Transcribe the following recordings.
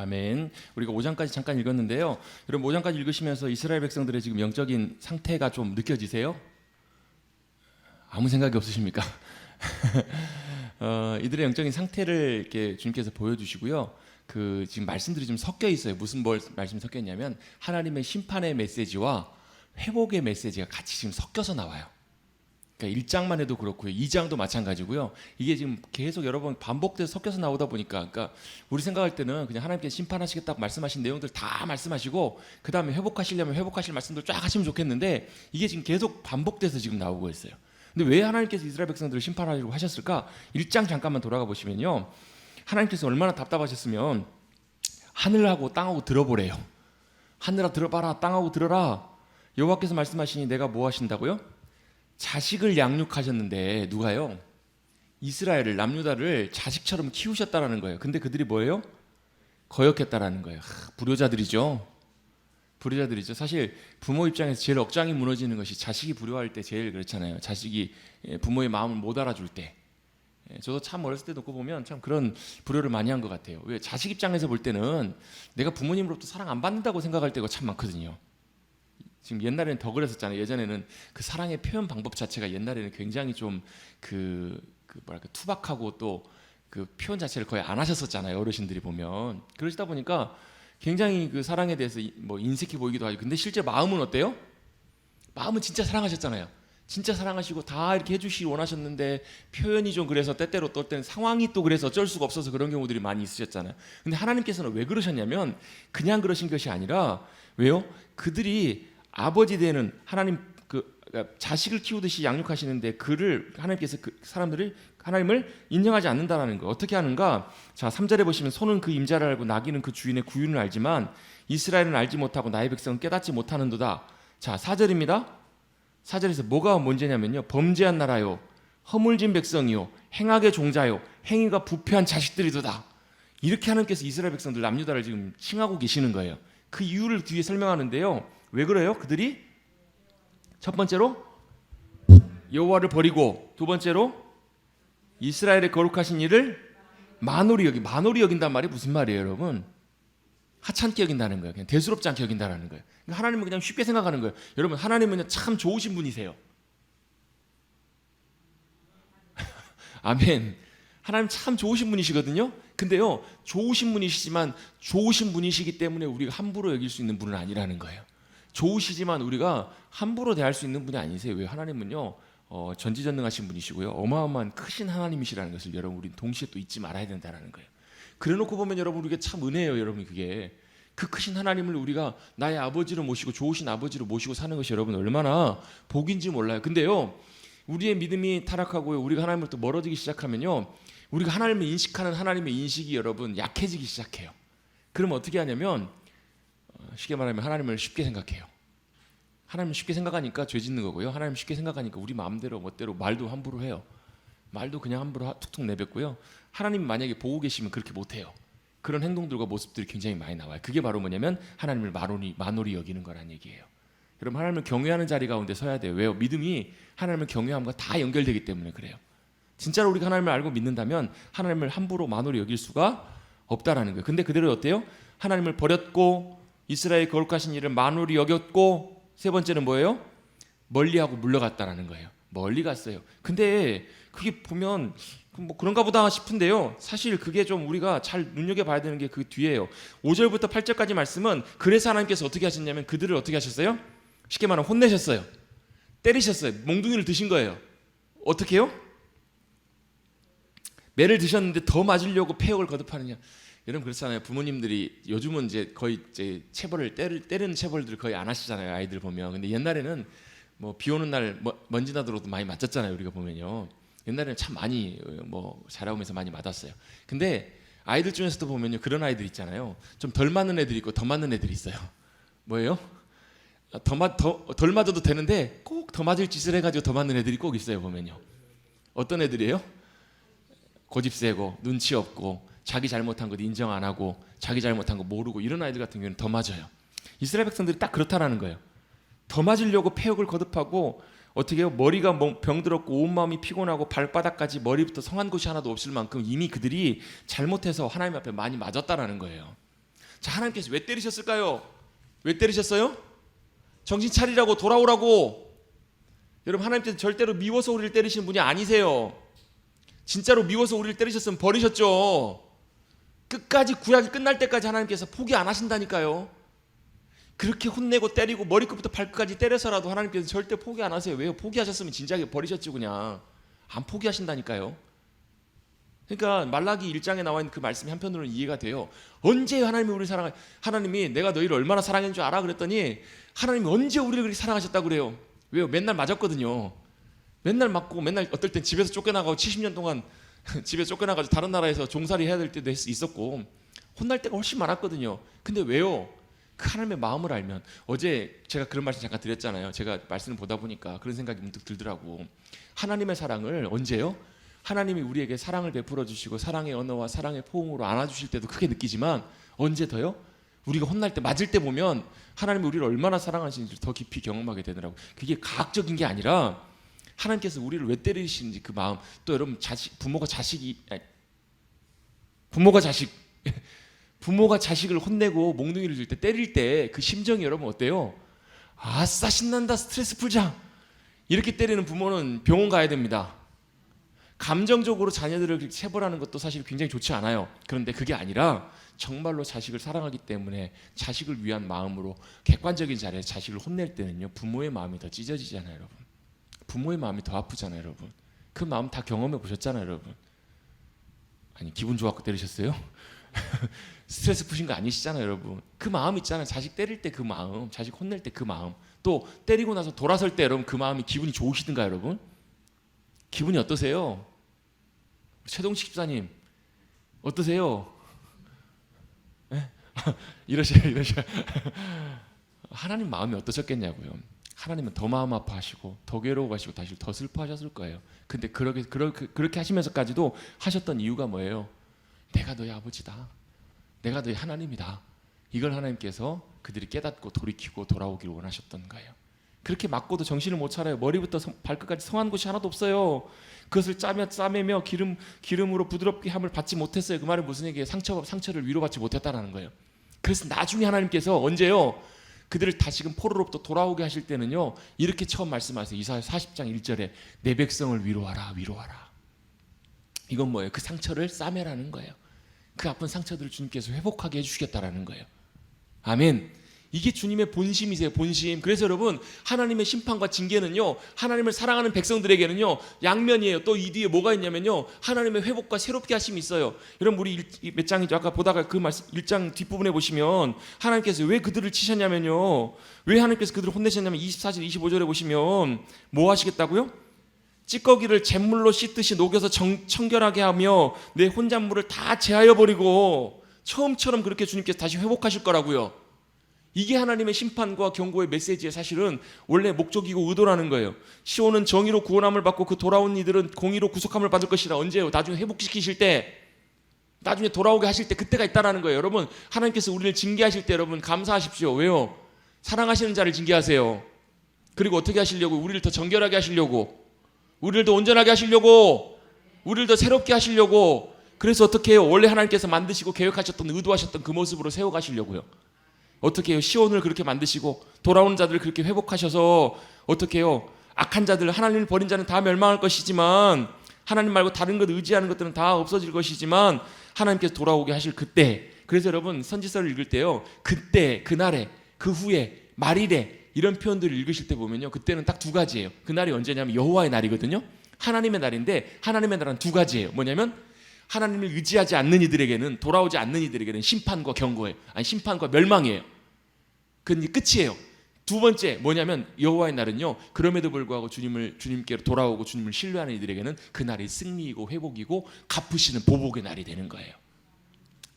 아멘. 우리가 5장까지 잠깐 읽었는데요. 여러분 5장까지 읽으시면서 이스라엘 백성들의 지금 영적인 상태가 좀 느껴지세요? 아무 생각이 없으십니까? 이들의 영적인 상태를 이렇게 주님께서 보여주시고요. 그 지금 말씀들이 좀 섞여 있어요. 무슨 말씀이 섞여 있냐면 하나님의 심판의 메시지와 회복의 메시지가 같이 지금 섞여서 나와요. 그러니까 1장만 해도 그렇고요. 2장도 마찬가지고요. 이게 지금 계속 여러 번 반복돼서 섞여서 나오다 보니까, 그러니까 우리 생각할 때는 그냥 하나님께서 심판하시겠다고 말씀하신 내용들 다 말씀하시고 그 다음에 회복하시려면 회복하실 말씀들 쫙 하시면 좋겠는데 이게 지금 계속 반복돼서 지금 나오고 있어요. 근데 왜 하나님께서 이스라엘 백성들을 심판하려고 하셨을까? 1장 잠깐만 돌아가 보시면요. 하나님께서 얼마나 답답하셨으면 하늘하고 땅하고 들어보래요. 하늘아 들어봐라, 땅하고 들어라. 여호와께서 말씀하시니 내가 뭐 하신다고요? 자식을 양육하셨는데 누가요? 이스라엘을, 남유다를 자식처럼 키우셨다라는 거예요. 근데 그들이 뭐예요? 거역했다라는 거예요. 불효자들이죠. 불효자들이죠. 사실 부모 입장에서 제일 억장이 무너지는 것이 자식이 불효할 때 제일 그렇잖아요. 자식이 부모의 마음을 못 알아줄 때. 저도 참 어렸을 때 놓고 보면 참 그런 불효를 많이 한 것 같아요. 왜? 자식 입장에서 볼 때는 내가 부모님으로부터 사랑 안 받는다고 생각할 때가 참 많거든요. 지금 옛날에는 더 그랬었잖아요. 예전에는 그 사랑의 표현 방법 자체가 옛날에는 굉장히 좀 뭐랄까 투박하고 또 그 표현 자체를 거의 안 하셨었잖아요. 어르신들이 보면. 그러시다 보니까 굉장히 그 사랑에 대해서 뭐 인색해 보이기도 하죠. 근데 실제 마음은 어때요? 마음은 진짜 사랑하셨잖아요. 진짜 사랑하시고 다 이렇게 해주시기 원하셨는데 표현이 좀 그래서 때때로 또 때는 상황이 또 그래서 어쩔 수가 없어서 그런 경우들이 많이 있으셨잖아요. 근데 하나님께서는 왜 그러셨냐면 그냥 그러신 것이 아니라 왜요? 그들이 아버지 되는 하나님 그러니까 자식을 키우듯이 양육하시는데 그를 하나님께서 그 사람들이 하나님을 인정하지 않는다라는 거. 어떻게 하는가? 자, 3절에 보시면 소는 그 임자를 알고 나귀는 그 주인의 구윤을 알지만 이스라엘은 알지 못하고 나의 백성은 깨닫지 못하는도다. 자, 4절입니다. 4절에서 뭐가 문제냐면요. 범죄한 나라요, 허물진 백성이요, 행악의 종자요, 행위가 부패한 자식들이도다. 이렇게 하나님께서 이스라엘 백성들 남유다를 지금 칭하고 계시는 거예요. 그 이유를 뒤에 설명하는데요. 왜 그래요? 그들이 첫 번째로 여호와를 버리고 두 번째로 이스라엘의 거룩하신 일을 만홀히 여긴단 말이 무슨 말이에요, 여러분? 하찮게 여긴다는 거예요. 그냥 대수롭지 않게 여긴다는 거예요. 하나님은 그냥 쉽게 생각하는 거예요. 여러분, 하나님은 참 좋으신 분이세요. 아멘. 하나님 참 좋으신 분이시거든요. 근데요, 좋으신 분이시지만 좋으신 분이시기 때문에 우리가 함부로 여길 수 있는 분은 아니라는 거예요. 좋으시지만 우리가 함부로 대할 수 있는 분이 아니세요. 왜? 하나님은요 전지전능하신 분이시고요 어마어마한 크신 하나님이시라는 것을 여러분 우리는 동시에 또 잊지 말아야 된다는 거예요. 그래놓고 보면 여러분 우리가 참 은혜예요. 여러분 그게 그 크신 하나님을 우리가 나의 아버지로 모시고 좋으신 아버지로 모시고 사는 것이 여러분 얼마나 복인지 몰라요. 근데요 우리의 믿음이 타락하고요 우리가 하나님으로부터 멀어지기 시작하면요 우리가 하나님을 인식하는 하나님의 인식이 여러분 약해지기 시작해요. 그럼 어떻게 하냐면 쉽게 말하면 하나님을 쉽게 생각해요. 하나님을 쉽게 생각하니까 죄 짓는 거고요. 하나님 쉽게 생각하니까 우리 마음대로 멋대로 말도 함부로 해요. 말도 그냥 함부로 툭툭 내뱉고요. 하나님 만약에 보고 계시면 그렇게 못해요. 그런 행동들과 모습들이 굉장히 많이 나와요. 그게 바로 뭐냐면 하나님을 만홀히 여기는 거란 얘기예요. 여러분 하나님을 경외하는 자리 가운데 서야 돼요. 왜요? 믿음이 하나님을 경외함과 다 연결되기 때문에 그래요. 진짜로 우리가 하나님을 알고 믿는다면 하나님을 함부로 만홀히 여길 수가 없다라는 거예요. 근데 그대로 어때요? 하나님을 버렸고 이스라엘 거룩하신 일을 만홀히 여겼고 세 번째는 뭐예요? 멀리하고 물러갔다라는 거예요. 멀리 갔어요. 근데 그게 보면 뭐 그런가 보다 싶은데요. 사실 그게 좀 우리가 잘 눈여겨봐야 되는 게 그 뒤에요. 5절부터 8절까지 말씀은 그래서 하나님께서 어떻게 하셨냐면 그들을 어떻게 하셨어요? 쉽게 말하면 혼내셨어요. 때리셨어요. 몽둥이를 드신 거예요. 어떻게 해요? 매를 드셨는데 더 맞으려고 폐역을 거듭하느냐. 여러분 그렇잖아요. 부모님들이 요즘은 이제 거의 이제 체벌을 때리는 체벌들을 거의 안 하시잖아요. 아이들 보면. 근데 옛날에는 뭐 비 오는 날 먼지 나도록도 많이 맞았잖아요. 우리가 보면요. 옛날에는 참 많이 뭐 자라오면서 많이 맞았어요. 근데 아이들 중에서도 보면요 그런 아이들 있잖아요. 좀 덜 맞는 애들이 있고 더 맞는 애들이 있어요. 뭐예요? 덜 맞아도 되는데 꼭 더 맞을 짓을 해가지고 더 맞는 애들이 꼭 있어요. 보면요. 어떤 애들이에요? 고집 세고 눈치 없고 자기 잘못한 것 인정 안 하고 자기 잘못한 거 모르고 이런 아이들 같은 경우는 더 맞아요. 이스라엘 백성들이 딱 그렇다라는 거예요. 더 맞으려고 폐역을 거듭하고 어떻게 해요? 머리가 병들었고 온 마음이 피곤하고 발바닥까지 머리부터 성한 곳이 하나도 없을 만큼 이미 그들이 잘못해서 하나님 앞에 많이 맞았다라는 거예요. 자, 하나님께서 왜 때리셨을까요? 왜 때리셨어요? 정신 차리라고, 돌아오라고. 여러분, 하나님께서 절대로 미워서 우리를 때리시는 분이 아니세요. 진짜로 미워서 우리를 때리셨으면 버리셨죠. 끝까지, 구약이 끝날 때까지 하나님께서 포기 안 하신다니까요. 그렇게 혼내고 때리고 머리끝부터 발끝까지 때려서라도 하나님께서 절대 포기 안 하세요. 왜요? 포기하셨으면 진작에 버리셨죠. 그냥 안 포기하신다니까요. 그러니까 말라기 1장에 나와 있는 그 말씀이 한편으로는 이해가 돼요. 언제 하나님이 우리를 하나님이 내가 너희를 얼마나 사랑했는 줄 알아? 그랬더니 하나님이 언제 우리를 그렇게 사랑하셨다고 그래요. 왜요? 맨날 맞았거든요. 맨날 맞고, 맨날 어떨 땐 집에서 쫓겨나가고 70년 동안 집에서 쫓겨나가지고 다른 나라에서 종살이 해야 될 때도 있었고, 혼날 때가 훨씬 많았거든요. 근데 왜요? 그 하나님의 마음을 알면, 어제 제가 그런 말씀 잠깐 드렸잖아요. 제가 말씀을 보다 보니까 그런 생각이 문득 들더라고. 하나님의 사랑을 언제요? 하나님이 우리에게 사랑을 베풀어 주시고 사랑의 언어와 사랑의 포옹으로 안아주실 때도 크게 느끼지만, 언제 더요? 우리가 혼날 때, 맞을 때 보면 하나님이 우리를 얼마나 사랑하시는지 더 깊이 경험하게 되더라고요. 그게 과학적인 게 아니라 하나님께서 우리를 왜 때리시는지 그 마음. 또 여러분, 부모가 자식을 혼내고 몽둥이를 들 때, 때릴 때 그 심정이 여러분 어때요? 아싸 신난다, 스트레스 풀자, 이렇게 때리는 부모는 병원 가야 됩니다. 감정적으로 자녀들을 체벌하는 것도 사실 굉장히 좋지 않아요. 그런데 그게 아니라 정말로 자식을 사랑하기 때문에 자식을 위한 마음으로 객관적인 자리에서 자식을 혼낼 때는요, 부모의 마음이 더 찢어지잖아요. 여러분, 부모의 마음이 더 아프잖아요. 여러분, 그 마음 다 경험해 보셨잖아요. 여러분, 아니 기분 좋았고 때리셨어요? 스트레스 푸신 거 아니시잖아요. 여러분, 그 마음 있잖아요. 자식 때릴 때 그 마음, 자식 혼낼 때 그 마음, 또 때리고 나서 돌아설 때 여러분 그 마음이 기분이 좋으시든가? 여러분 기분이 어떠세요? 최동식 집사님 어떠세요? 이러셔. 하나님 마음이 어떠셨겠냐고요. 하나님은 더 마음 아파하시고 더 괴로워하시고 다시 더 슬퍼하셨을 거예요. 근데 그렇게 하시면서까지도 하셨던 이유가 뭐예요? 내가 너희 아버지다, 내가 너희 하나님이다. 이걸 하나님께서 그들이 깨닫고 돌이키고 돌아오기를 원하셨던 거예요. 그렇게 맞고도 정신을 못 차려요. 머리부터 발끝까지 성한 곳이 하나도 없어요. 그것을 짜매며 기름으로 부드럽게 함을 받지 못했어요. 그 말은 무슨 얘기예요? 상처를 위로받지 못했다는 거예요. 그래서 나중에 하나님께서 언제요? 그들을 다시금 포로로부터 돌아오게 하실 때는요, 이렇게 처음 말씀하세요. 이사야 40장 1절에 내 백성을 위로하라. 이건 뭐예요? 그 상처를 싸매라는 거예요. 그 아픈 상처들을 주님께서 회복하게 해주시겠다라는 거예요. 아멘. 이게 주님의 본심이세요. 본심. 그래서 여러분, 하나님의 심판과 징계는요, 하나님을 사랑하는 백성들에게는요 양면이에요. 또 이 뒤에 뭐가 있냐면요, 하나님의 회복과 새롭게 하심이 있어요. 여러분, 우리 몇 장이죠? 아까 보다가 그 말씀 1장 뒷부분에 보시면 하나님께서 왜 그들을 치셨냐면요, 왜 하나님께서 그들을 혼내셨냐면 24절 25절에 보시면 뭐 하시겠다고요? 찌꺼기를 잿물로 씻듯이 녹여서 청결하게 하며 내 혼잣물을 다 제하여 버리고, 처음처럼 그렇게 주님께서 다시 회복하실 거라고요. 이게 하나님의 심판과 경고의 메시지의 사실은 원래 목적이고 의도라는 거예요. 시온은 정의로 구원함을 받고 그 돌아온 이들은 공의로 구속함을 받을 것이다. 언제요? 나중에 회복시키실 때, 나중에 돌아오게 하실 때, 그때가 있다라는 거예요. 여러분, 하나님께서 우리를 징계하실 때 여러분 감사하십시오. 왜요? 사랑하시는 자를 징계하세요. 그리고 어떻게 하시려고? 우리를 더 정결하게 하시려고, 우리를 더 온전하게 하시려고, 우리를 더 새롭게 하시려고. 그래서 어떻게 해요? 원래 하나님께서 만드시고 계획하셨던, 의도하셨던 그 모습으로 세워가시려고요. 어떻게 해요? 시온을 그렇게 만드시고 돌아오는 자들을 그렇게 회복하셔서 어떻게 해요? 악한 자들, 하나님을 버린 자는 다 멸망할 것이지만, 하나님 말고 다른 것 의지하는 것들은 다 없어질 것이지만, 하나님께서 돌아오게 하실 그때. 그래서 여러분, 선지서를 읽을 때요, 그때, 그날에, 그 후에, 말일에, 이런 표현들을 읽으실 때 보면요, 그때는 딱 두 가지예요. 그날이 언제냐면 여호와의 날이거든요. 하나님의 날인데, 하나님의 날은 두 가지예요. 뭐냐면 하나님을 의지하지 않는 이들에게는, 돌아오지 않는 이들에게는 심판과 경고예요. 아니, 심판과 멸망이에요. 그건 끝이에요. 두 번째 뭐냐면, 여호와의 날은요, 그럼에도 불구하고 주님께로 돌아오고 주님을 신뢰하는 이들에게는 그날이 승리이고 회복이고 갚으시는 보복의 날이 되는 거예요.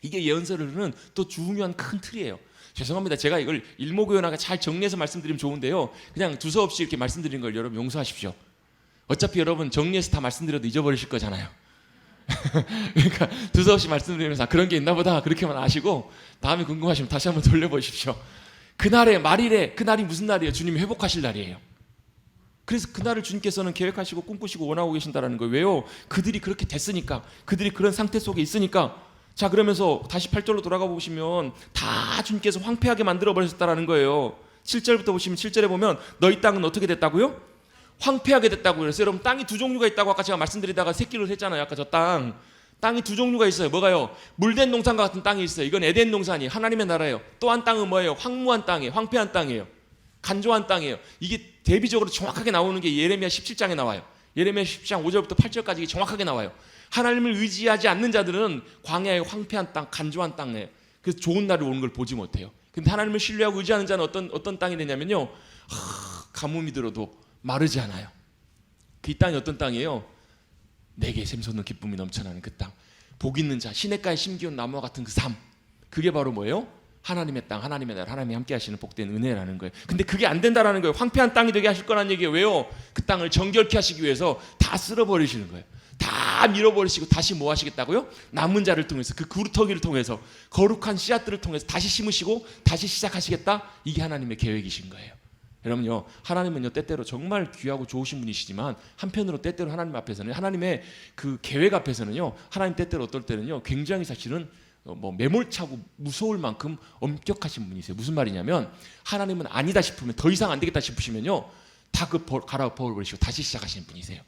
이게 예언서로는 또 중요한 큰 틀이에요. 죄송합니다. 제가 이걸 일목요연하게 잘 정리해서 말씀드리면 좋은데요, 그냥 두서없이 이렇게 말씀드린 걸 여러분 용서하십시오. 어차피 여러분 정리해서 다 말씀드려도 잊어버리실 거잖아요. 그러니까 두서없이 말씀드리면서 그런 게 있나 보다 그렇게만 아시고, 다음에 궁금하시면 다시 한번 돌려보십시오. 그날에, 말일에, 그날이 무슨 날이에요? 주님이 회복하실 날이에요. 그래서 그날을 주님께서는 계획하시고 꿈꾸시고 원하고 계신다는 거예요. 왜요? 그들이 그렇게 됐으니까, 그들이 그런 상태 속에 있으니까. 자, 그러면서 다시 8절로 돌아가 보시면 다 주님께서 황폐하게 만들어 버리셨다라는 거예요. 7절부터 보시면 7절에 보면 너희 땅은 어떻게 됐다고요? 황폐하게 됐다고요. 그래서 여러분 땅이 두 종류가 있다고 아까 제가 말씀드리다가 새끼를 했잖아요. 아까 저 땅이 두 종류가 있어요. 뭐가요? 물된 동산과 같은 땅이 있어요. 이건 에덴 동산이 하나님의 나라예요. 또 한 땅은 뭐예요? 황무한 땅이에요. 황폐한 땅이에요. 간조한 땅이에요. 이게 대비적으로 정확하게 나오는 게 예레미야 17장에 나와요. 예레미야 17장 5절부터 8절까지 정확하게 나와요. 하나님을 의지하지 않는 자들은 광야의 황폐한 땅, 간조한 땅이에요. 그래서 좋은 날이 오는 걸 보지 못해요. 근데 하나님을 신뢰하고 의지하는 자는 어떤 땅이 되냐면요, 가뭄이 들어도 마르지 않아요. 그 땅이 어떤 땅이에요? 내게 샘솟는 기쁨이 넘쳐나는 그 땅, 복 있는 자, 시냇가에 심기운 나무와 같은 그 삶, 그게 바로 뭐예요? 하나님의 땅, 하나님의 나라, 하나님이 함께 하시는 복된 은혜라는 거예요. 근데 그게 안 된다라는 거예요. 황폐한 땅이 되게 하실 거라는 얘기예요. 왜요? 그 땅을 정결케 하시기 위해서 다 쓸어버리시는 거예요. 다 밀어버리시고 다시 뭐 하시겠다고요? 남은 자를 통해서, 그 구루터기를 통해서, 거룩한 씨앗들을 통해서 다시 심으시고 다시 시작하시겠다. 이게 하나님의 계획이신 거예요. 여러분요, 하나님은요 때때로 정말 귀하고 좋으신 분이시지만 한편으로 때때로 하나님 앞에서는, 하나님의 그 계획 앞에서는요, 하나님 때때로 어떨 때는요 굉장히 사실은 매몰차고 무서울 만큼 엄격하신 분이세요. 무슨 말이냐면, 하나님은 아니다 싶으면, 더 이상 안 되겠다 싶으시면요 다 그 갈아엎어버리시고 다시 시작하시는 분이세요.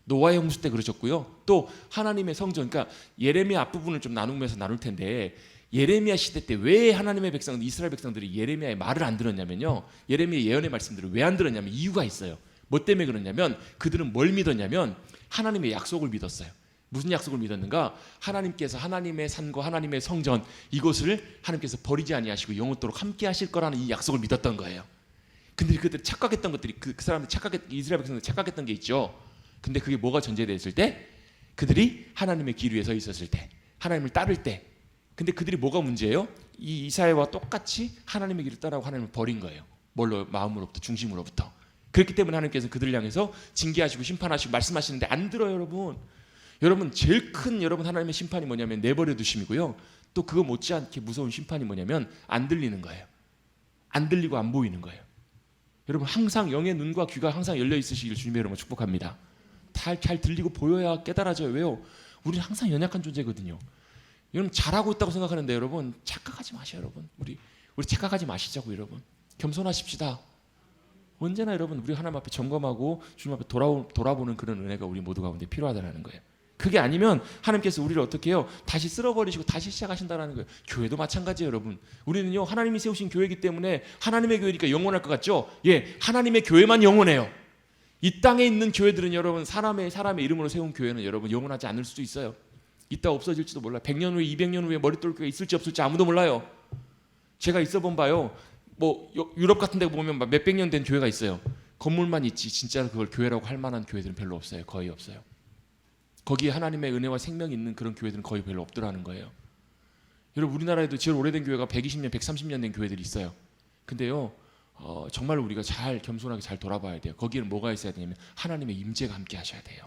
노아의 홍수 때 그러셨고요. 또 하나님의 성전, 그러니까 예레미야 앞부분을 좀 나누면서 나눌 텐데, 예레미야 시대 때 왜 하나님의 백성들, 이스라엘 백성들이 예레미야의 말을 안 들었냐면요, 예레미야 예언의 말씀들을 왜 안 들었냐면 이유가 있어요. 뭐 때문에 그러냐면, 그들은 뭘 믿었냐면 하나님의 약속을 믿었어요. 무슨 약속을 믿었는가? 하나님께서 하나님의 산과 하나님의 성전, 이곳을 하나님께서 버리지 아니하시고 영원토록 함께 하실 거라는 이 약속을 믿었던 거예요. 근데 그들이 착각했던 것들이, 그 사람들 이스라엘 백성들 착각했던 게 있죠. 근데 그게 뭐가 전제되어 있을 때? 그들이 하나님의 길 위에 서 있었을 때, 하나님을 따를 때. 근데 그들이 뭐가 문제예요? 이 이사야와 똑같이 하나님의 길을 따라고 하나님을 버린 거예요. 뭘로? 마음으로부터, 중심으로부터. 그렇기 때문에 하나님께서 그들을 향해서 징계하시고 심판하시고 말씀하시는데 안 들어요, 여러분. 여러분, 제일 큰 여러분 하나님의 심판이 뭐냐면 내버려 두심이고요. 또 그거 못지않게 무서운 심판이 뭐냐면 안 들리는 거예요. 안 들리고 안 보이는 거예요. 여러분, 항상 영의 눈과 귀가 항상 열려 있으시길 주님의 이름으로 축복합니다. 잘 들리고 보여야 깨달아져요. 왜요? 우리는 항상 연약한 존재거든요. 여러분, 잘하고 있다고 생각하는데 여러분 착각하지 마셔요. 여러분, 우리 착각하지 마시자고. 여러분, 겸손하십시다. 언제나 여러분 우리 하나님 앞에 점검하고 주님 앞에 돌아보는 그런 은혜가 우리 모두 가운데 필요하다는 거예요. 그게 아니면 하나님께서 우리를 어떻게 해요? 다시 쓸어버리시고 다시 시작하신다는 거예요. 교회도 마찬가지예요. 여러분, 우리는요 하나님이 세우신 교회이기 때문에, 하나님의 교회니까 영원할 것 같죠? 예, 하나님의 교회만 영원해요. 이 땅에 있는 교회들은 여러분, 사람의 이름으로 세운 교회는 여러분 영원하지 않을 수도 있어요. 이따 없어질지도 몰라요. 100년 후에 200년 후에 머릿돌 교회 있을지 없을지 아무도 몰라요. 제가 있어본 바요, 유럽 같은 데 보면 몇백 년 된 교회가 있어요. 건물만 있지 진짜로 그걸 교회라고 할 만한 교회들은 별로 없어요. 거의 없어요. 거기에 하나님의 은혜와 생명이 있는 그런 교회들은 거의 별로 없더라는 거예요. 여러분, 우리나라에도 제일 오래된 교회가 120년, 130년 된 교회들이 있어요. 근데요, 정말 우리가 겸손하게 잘 돌아봐야 돼요. 거기에는 뭐가 있어야 되냐면 하나님의 임재가 함께 하셔야 돼요.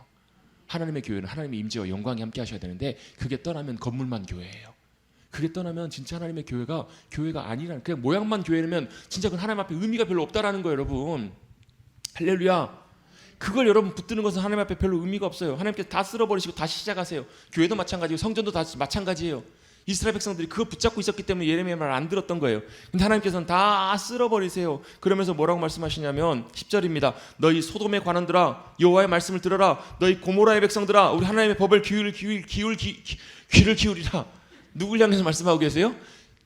하나님의 교회는 하나님의 임재와 영광이 함께 하셔야 되는데, 그게 떠나면 건물만 교회예요. 그게 떠나면 진짜 하나님의 교회가 아니라는, 그냥 모양만 교회라면 진짜 그건 하나님 앞에 의미가 별로 없다라는 거예요. 여러분, 할렐루야. 그걸 여러분 붙드는 것은 하나님 앞에 별로 의미가 없어요. 하나님께서 다 쓸어버리시고 다시 시작하세요. 교회도 마찬가지고 성전도 다 마찬가지예요. 이스라엘 백성들이 그거 붙잡고 있었기 때문에 예레미야 말을 안 들었던 거예요. 근데 하나님께서는 다 쓸어버리세요. 그러면서 뭐라고 말씀하시냐면 10절입니다. 너희 소돔의 관원들아, 여호와의 말씀을 들어라. 너희 고모라의 백성들아, 우리 하나님의 법을 귀를 기울이라. 누굴 향해서 말씀하고 계세요?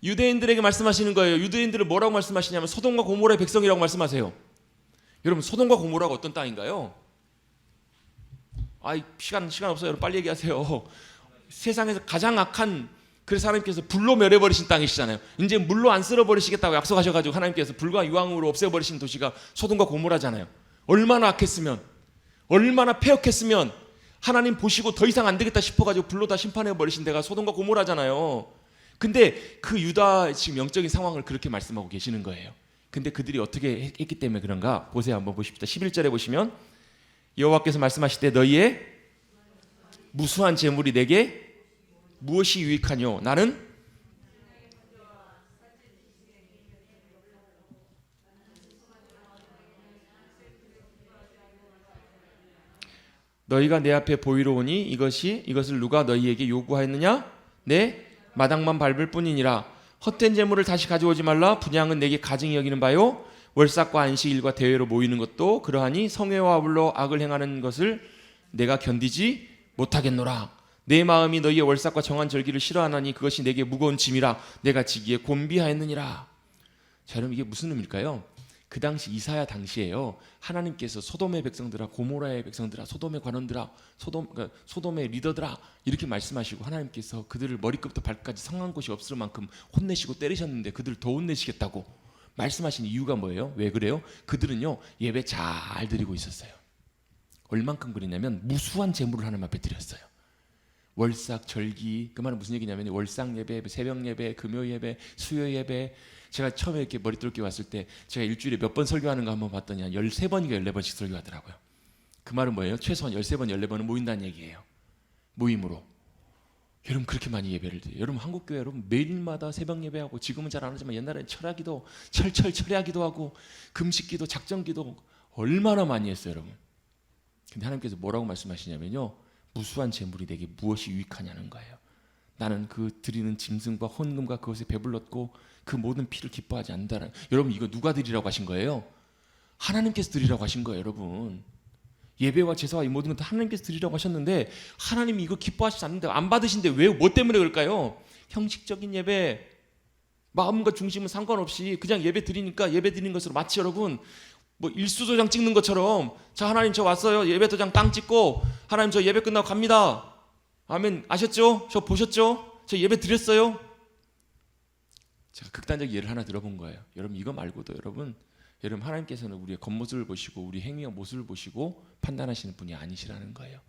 유대인들에게 말씀하시는 거예요. 유대인들을 뭐라고 말씀하시냐면 소돔과 고모라의 백성이라고 말씀하세요. 여러분, 소돔과 고모라가 어떤 땅인가요? 시간 없어요. 여러분, 빨리 얘기하세요. 세상에서 가장 악한, 그래서 하나님께서 불로 멸해버리신 땅이시잖아요. 이제 물로 안 쓸어버리시겠다고 약속하셔가지고 하나님께서 불과 유황으로 없애버리신 도시가 소돔과 고모라잖아요. 얼마나 악했으면, 얼마나 폐역했으면 하나님 보시고 더 이상 안 되겠다 싶어가지고 불로 다 심판해버리신 데가 소돔과 고모라잖아요. 근데 그 유다 지금 영적인 상황을 그렇게 말씀하고 계시는 거예요. 근데 그들이 어떻게 했기 때문에 그런가? 보세요. 한번 보십시다. 11절에 보시면 여호와께서 말씀하실 때 너희의 무수한 재물이 내게 무엇이 유익하뇨? 나는 너희가 내 앞에 보이러 오니 이것을 누가 너희에게 요구하였느냐? 내 마당만 밟을 뿐이니라. 헛된 재물을 다시 가져오지 말라. 분향은 내게 가증히 여기는 바요. 월삭과 안식일과 대회로 모이는 것도 그러하니 성회와 아울러 악을 행하는 것을 내가 견디지 못하겠노라. 내 마음이 너희의 월삭과 정한 절기를 싫어하나니 그것이 내게 무거운 짐이라 내가 지기에 곤비하였느니라. 자, 여러분 이게 무슨 의미일까요? 그 당시 이사야 당시에요. 하나님께서 소돔의 백성들아, 고모라의 백성들아, 소돔의 관원들아, 소돔의 리더들아 이렇게 말씀하시고 하나님께서 그들을 머리끝부터 발끝까지 성한 곳이 없을 만큼 혼내시고 때리셨는데 그들을 더 혼내시겠다고 말씀하신 이유가 뭐예요? 왜 그래요? 그들은요 예배 잘 드리고 있었어요. 얼만큼 그랬냐면 무수한 제물을 하나님 앞에 드렸어요. 월삭, 절기, 그 말은 무슨 얘기냐면 월삭 예배, 새벽 예배, 금요 예배, 수요 예배. 제가 처음에 이렇게 머리 뚫기 왔을 때 제가 일주일에 몇 번 설교하는가 한번 봤더니 한 13번인가 14번씩 설교하더라고요. 그 말은 뭐예요? 최소한 13번, 14번은 모인다는 얘기예요. 모임으로. 여러분 그렇게 많이 예배를 드려요. 여러분 한국교회 여러분 매일마다 새벽 예배하고 지금은 잘 안 하지만 옛날에는 철야기도 철야기도 하고 금식기도 작정기도 얼마나 많이 했어요 여러분. 근데 하나님께서 뭐라고 말씀하시냐면요, 무수한 재물이 내게 무엇이 유익하냐는 거예요. 나는 그 드리는 짐승과 헌금과 그것에 배불렀고 그 모든 피를 기뻐하지 않는다는. 여러분 이거 누가 드리라고 하신 거예요? 하나님께서 드리라고 하신 거예요 여러분. 예배와 제사와 이 모든 건 다 하나님께서 드리라고 하셨는데 하나님이 이거 기뻐하시지 않는데 안 받으신데 왜, 뭐 때문에 그럴까요? 형식적인 예배, 마음과 중심은 상관없이 그냥 예배 드리니까 예배 드리는 것으로 마치 여러분 뭐 일수도장 찍는 것처럼, 자 하나님 저 왔어요, 예배 도장 땅 찍고 하나님 저 예배 끝나고 갑니다. 아멘. 아셨죠? 저 보셨죠? 저 예배 드렸어요. 제가 극단적 예를 하나 들어본 거예요. 여러분 이거 말고도 여러분 하나님께서는 우리의 겉모습을 보시고 우리 행위와 모습을 보시고 판단하시는 분이 아니시라는 거예요.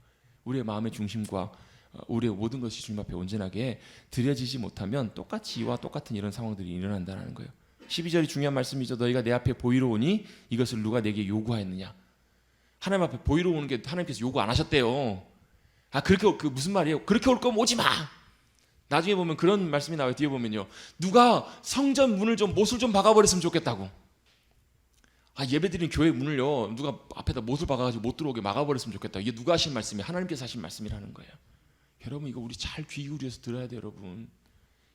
우리의 마음의 중심과 우리의 모든 것이 주님 앞에 온전하게 드려지지 못하면 똑같이 이와 똑같은 이런 상황들이 일어난다는 거예요. 12절이 중요한 말씀이죠. 너희가 내 앞에 보이러 오니 이것을 누가 내게 요구하였느냐. 하나님 앞에 보이러 오는 게 하나님께서 요구 안 하셨대요. 아 그렇게 그 무슨 말이에요? 그렇게 올 거면 오지 마. 나중에 보면 그런 말씀이 나와요. 뒤에 보면요, 누가 성전 문을 좀 못을 좀 박아버렸으면 좋겠다고. 아 예배드리는 교회 문을요 누가 앞에다 못을 박아가지고 못 들어오게 막아버렸으면 좋겠다. 이게 누가 하신 말씀이에요? 하나님께서 하신 말씀이라는 거예요. 여러분 이거 우리 잘 귀 기울여서 들어야 돼요 여러분.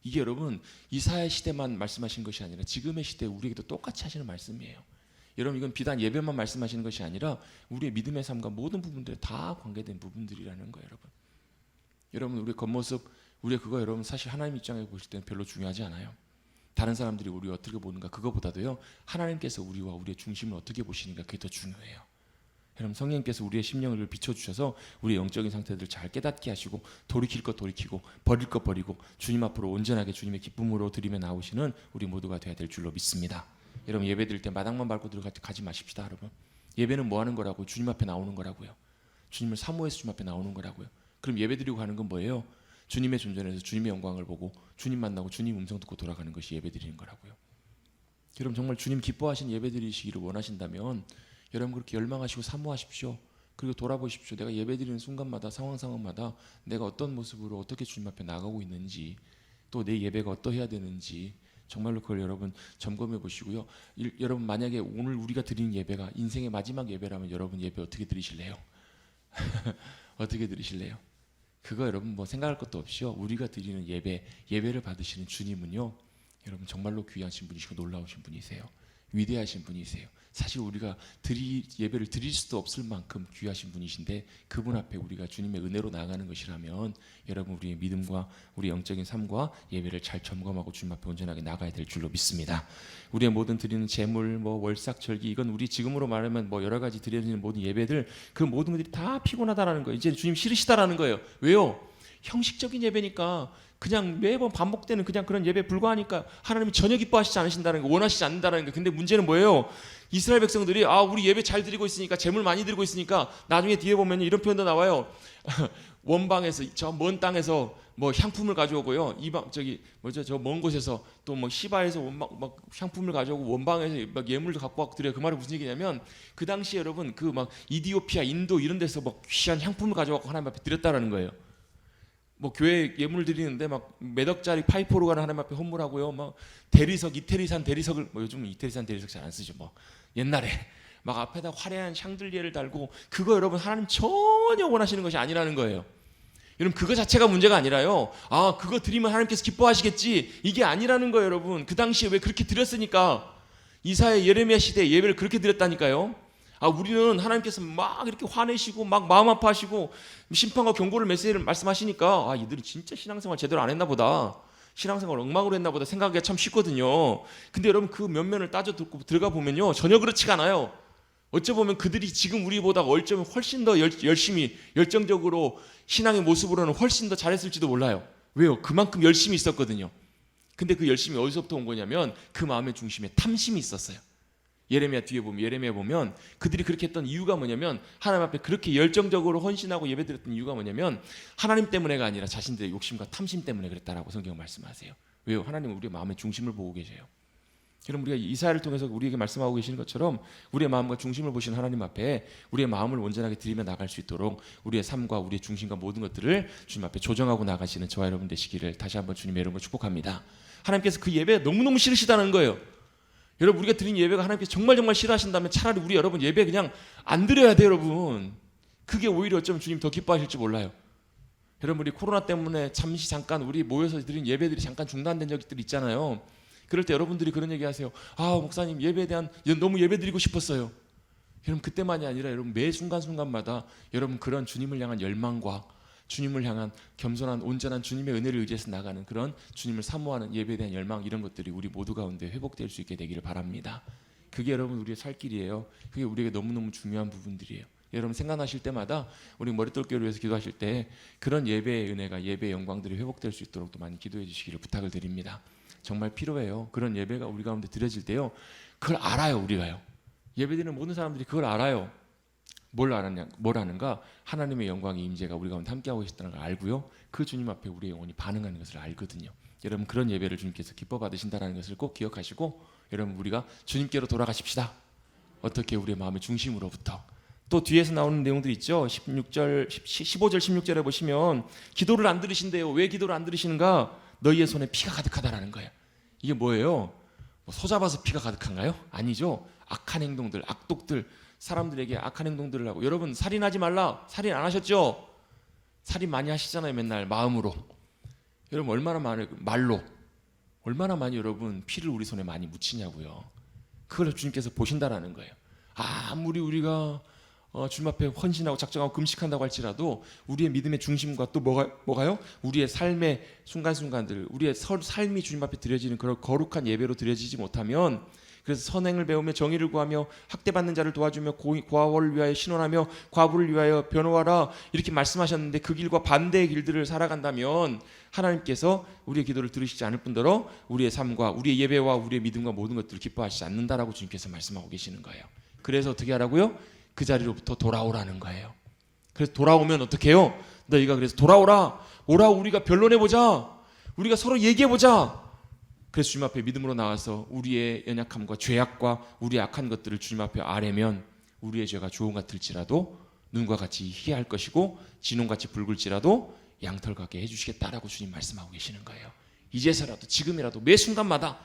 이게 여러분 이사야 시대만 말씀하신 것이 아니라 지금의 시대에 우리에게도 똑같이 하시는 말씀이에요. 여러분 이건 비단 예배만 말씀하시는 것이 아니라 우리의 믿음의 삶과 모든 부분들에 다 관계된 부분들이라는 거예요 여러분. 여러분 우리의 겉모습, 우리의 그거 여러분 사실 하나님 입장에 보실 때는 별로 중요하지 않아요. 다른 사람들이 우리를 어떻게 보는가 그거보다도요 하나님께서 우리와 우리의 중심을 어떻게 보시는가 그게 더 중요해요. 여러분 성령님께서 우리의 심령을 비춰주셔서 우리의 영적인 상태들을 잘 깨닫게 하시고 돌이킬 것 돌이키고 버릴 것 버리고 주님 앞으로 온전하게 주님의 기쁨으로 드리며 나오시는 우리 모두가 되어야 될 줄로 믿습니다. 여러분 예배 드릴 때 마당만 밟고 들어가지 마십시다 여러분. 예배는 뭐 하는 거라고요? 주님 앞에 나오는 거라고요. 주님을 사모해서 주님 앞에 나오는 거라고요. 그럼 예배 드리고 가는 건 뭐예요? 주님의 존전에서 주님의 영광을 보고 주님 만나고 주님 음성 듣고 돌아가는 것이 예배 드리는 거라고요. 여러분 정말 주님 기뻐하신 예배 드리시기를 원하신다면 여러분 그렇게 열망하시고 사모하십시오. 그리고 돌아보십시오. 내가 예배 드리는 순간마다 상황마다 내가 어떤 모습으로 어떻게 주님 앞에 나가고 있는지, 또 내 예배가 어떠해야 되는지 정말로 그걸 여러분 점검해 보시고요. 여러분 만약에 오늘 우리가 드리는 예배가 인생의 마지막 예배라면 여러분 예배 어떻게 드리실래요? 어떻게 드리실래요? 그거 여러분 뭐 생각할 것도 없이요. 우리가 드리는 예배를 받으시는 주님은요 여러분 정말로 귀하신 분이시고 놀라우신 분이세요. 위대하신 분이세요. 사실 우리가 예배를 드릴 수도 없을 만큼 귀하신 분이신데 그분 앞에 우리가 주님의 은혜로 나아가는 것이라면 여러분 우리의 믿음과 우리 영적인 삶과 예배를 잘 점검하고 주님 앞에 온전하게 나가야 될 줄로 믿습니다. 우리의 모든 드리는 제물, 뭐 월삭, 절기 이건 우리 지금으로 말하면 뭐 여러 가지 드려지는 모든 예배들 그 모든 것들이 다 피곤하다라는 거예요. 이제 주님 싫으시다라는 거예요. 왜요? 형식적인 예배니까 그냥 매번 반복되는 그냥 그런 예배에 불과하니까 하나님이 전혀 기뻐하시지 않으신다는 거, 원하시지 않는다는 거. 근데 문제는 뭐예요? 이스라엘 백성들이 우리 예배 잘 드리고 있으니까 재물 많이 드리고 있으니까 나중에 뒤에 보면 이런 표현도 나와요. 원방에서 저 먼 땅에서 뭐 향품을 가져오고요. 이방 저기 뭐죠? 저 먼 곳에서 또 뭐 시바에서 막 향품을 가져오고 원방에서 막 예물도 갖고 와서 드려요. 그 말이 무슨 얘기냐면 그 당시 여러분 그 막 이디오피아, 인도 이런 데서 막 귀한 향품을 가져와서 하나님 앞에 드렸다라는 거예요. 뭐 교회 예물 드리는데 막 몇 억짜리 파이프 오르간 하나님 앞에 헌물하고요. 막 대리석, 이태리산 대리석을 뭐 요즘은 이태리산 대리석 잘 안 쓰죠. 뭐 옛날에 막 앞에다 화려한 샹들리에를 달고 그거 여러분 하나님 전혀 원하시는 것이 아니라는 거예요. 여러분 그거 자체가 문제가 아니라요. 아 그거 드리면 하나님께서 기뻐하시겠지 이게 아니라는 거예요. 여러분 그 당시에 왜 그렇게 드렸으니까 이사야 예레미야 시대에 예배를 그렇게 드렸다니까요. 아 우리는 하나님께서 막 이렇게 화내시고 막 마음 아파하시고 심판과 경고를 메시지를 말씀하시니까 아 이들이 진짜 신앙생활 제대로 안 했나 보다, 신앙생활 엉망으로 했나 보다 생각하기가 참 쉽거든요. 근데 여러분 그 면면을 따져 듣고 들어가 보면요 전혀 그렇지가 않아요. 어쩌보면 그들이 지금 우리보다 어쩌면 훨씬 더 열심히 열정적으로 신앙의 모습으로는 훨씬 더 잘했을지도 몰라요. 왜요? 그만큼 열심히 있었거든요. 근데 그 열심이 어디서부터 온 거냐면 그 마음의 중심에 탐심이 있었어요. 예레미야 보면 그들이 그렇게 했던 이유가 뭐냐면 하나님 앞에 그렇게 열정적으로 헌신하고 예배드렸던 이유가 뭐냐면 하나님 때문에가 아니라 자신들의 욕심과 탐심 때문에 그랬다라고 성경은 말씀하세요. 왜요? 하나님은 우리의 마음의 중심을 보고 계세요. 여러분 우리가 이사야를 통해서 우리에게 말씀하고 계시는 것처럼 우리의 마음과 중심을 보시는 하나님 앞에 우리의 마음을 온전하게 드리며 나갈 수 있도록 우리의 삶과 우리의 중심과 모든 것들을 주님 앞에 조정하고 나가시는 저와 여러분 되시기를 다시 한번 주님의 이름으로 축복합니다. 하나님께서 그 예배가 너무너무 싫으시다는 거예요. 여러분 우리가 드린 예배가 하나님께서 정말 싫어하신다면 차라리 우리 여러분 예배 그냥 안 드려야 돼요. 여러분 그게 오히려 어쩌면 주님 더 기뻐하실지 몰라요. 여러분 우리 코로나 때문에 잠깐 우리 모여서 드린 예배들이 잠깐 중단된 적들 있잖아요. 그럴 때 여러분들이 그런 얘기 하세요. 아 목사님 예배에 대한 너무 예배 드리고 싶었어요. 여러분 그때만이 아니라 여러분 매 순간순간마다 여러분 그런 주님을 향한 열망과 주님을 향한 겸손한 온전한 주님의 은혜를 의지해서 나가는 그런 주님을 사모하는 예배에 대한 열망 이런 것들이 우리 모두 가운데 회복될 수 있게 되기를 바랍니다. 그게 여러분 우리의 살 길이에요. 그게 우리에게 너무너무 중요한 부분들이에요. 여러분 생각나실 때마다 우리 머릿돌교를 위해서 기도하실 때 그런 예배의 은혜가 예배의 영광들이 회복될 수 있도록 또 많이 기도해 주시기를 부탁을 드립니다. 정말 필요해요. 그런 예배가 우리 가운데 드려질 때요. 그걸 알아요. 우리가요. 예배드리는 모든 사람들이 그걸 알아요. 뭘 아는가? 하나님의 영광의 임재가 우리 가운데 함께하고 계시다는 걸 알고요. 그 주님 앞에 우리의 영혼이 반응하는 것을 알거든요. 여러분 그런 예배를 주님께서 기뻐 받으신다는 것을 꼭 기억하시고 여러분 우리가 주님께로 돌아가십시다. 어떻게 우리의 마음의 중심으로부터 또 뒤에서 나오는 내용들이 있죠. 15절 16절에 보시면 기도를 안 들으신대요. 왜 기도를 안 들으시는가? 너희의 손에 피가 가득하다라는 거예요. 이게 뭐예요? 소 잡아서 피가 가득한가요? 아니죠. 악한 행동들, 악독들, 사람들에게 악한 행동들을 하고 여러분 살인하지 말라. 살인 안 하셨죠? 살인 많이 하시잖아요. 맨날 마음으로. 여러분 얼마나 많이 말로 얼마나 많이 여러분 피를 우리 손에 많이 묻히냐고요. 그걸 주님께서 보신다라는 거예요. 아무리 우리가 주님 앞에 헌신하고 작정하고 금식한다고 할지라도 우리의 믿음의 중심과 또 뭐가요? 우리의 삶의 순간순간들 우리의 삶이 주님 앞에 드려지는 그런 거룩한 예배로 드려지지 못하면 그래서 선행을 배우며 정의를 구하며 학대받는 자를 도와주며 고아원을 위하여 신원하며 과부를 위하여 변호하라 이렇게 말씀하셨는데 그 길과 반대의 길들을 살아간다면 하나님께서 우리의 기도를 들으시지 않을 뿐더러 우리의 삶과 우리의 예배와 우리의 믿음과 모든 것들을 기뻐하시지 않는다라고 주님께서 말씀하고 계시는 거예요. 그래서 어떻게 하라고요? 그 자리로부터 돌아오라는 거예요. 그래서 돌아오면 어떻게 해요? 너희가 그래서 돌아오라. 오라 우리가 변론해보자. 우리가 서로 얘기해보자. 그래서 주님 앞에 믿음으로 나와서 우리의 연약함과 죄악과 우리의 악한 것들을 주님 앞에 아뢰면 우리의 죄가 조금 같을지라도 눈과 같이 희할 것이고 진홍같이 붉을지라도 양털 같게 해주시겠다라고 주님 말씀하고 계시는 거예요. 이제서라도 지금이라도 매 순간마다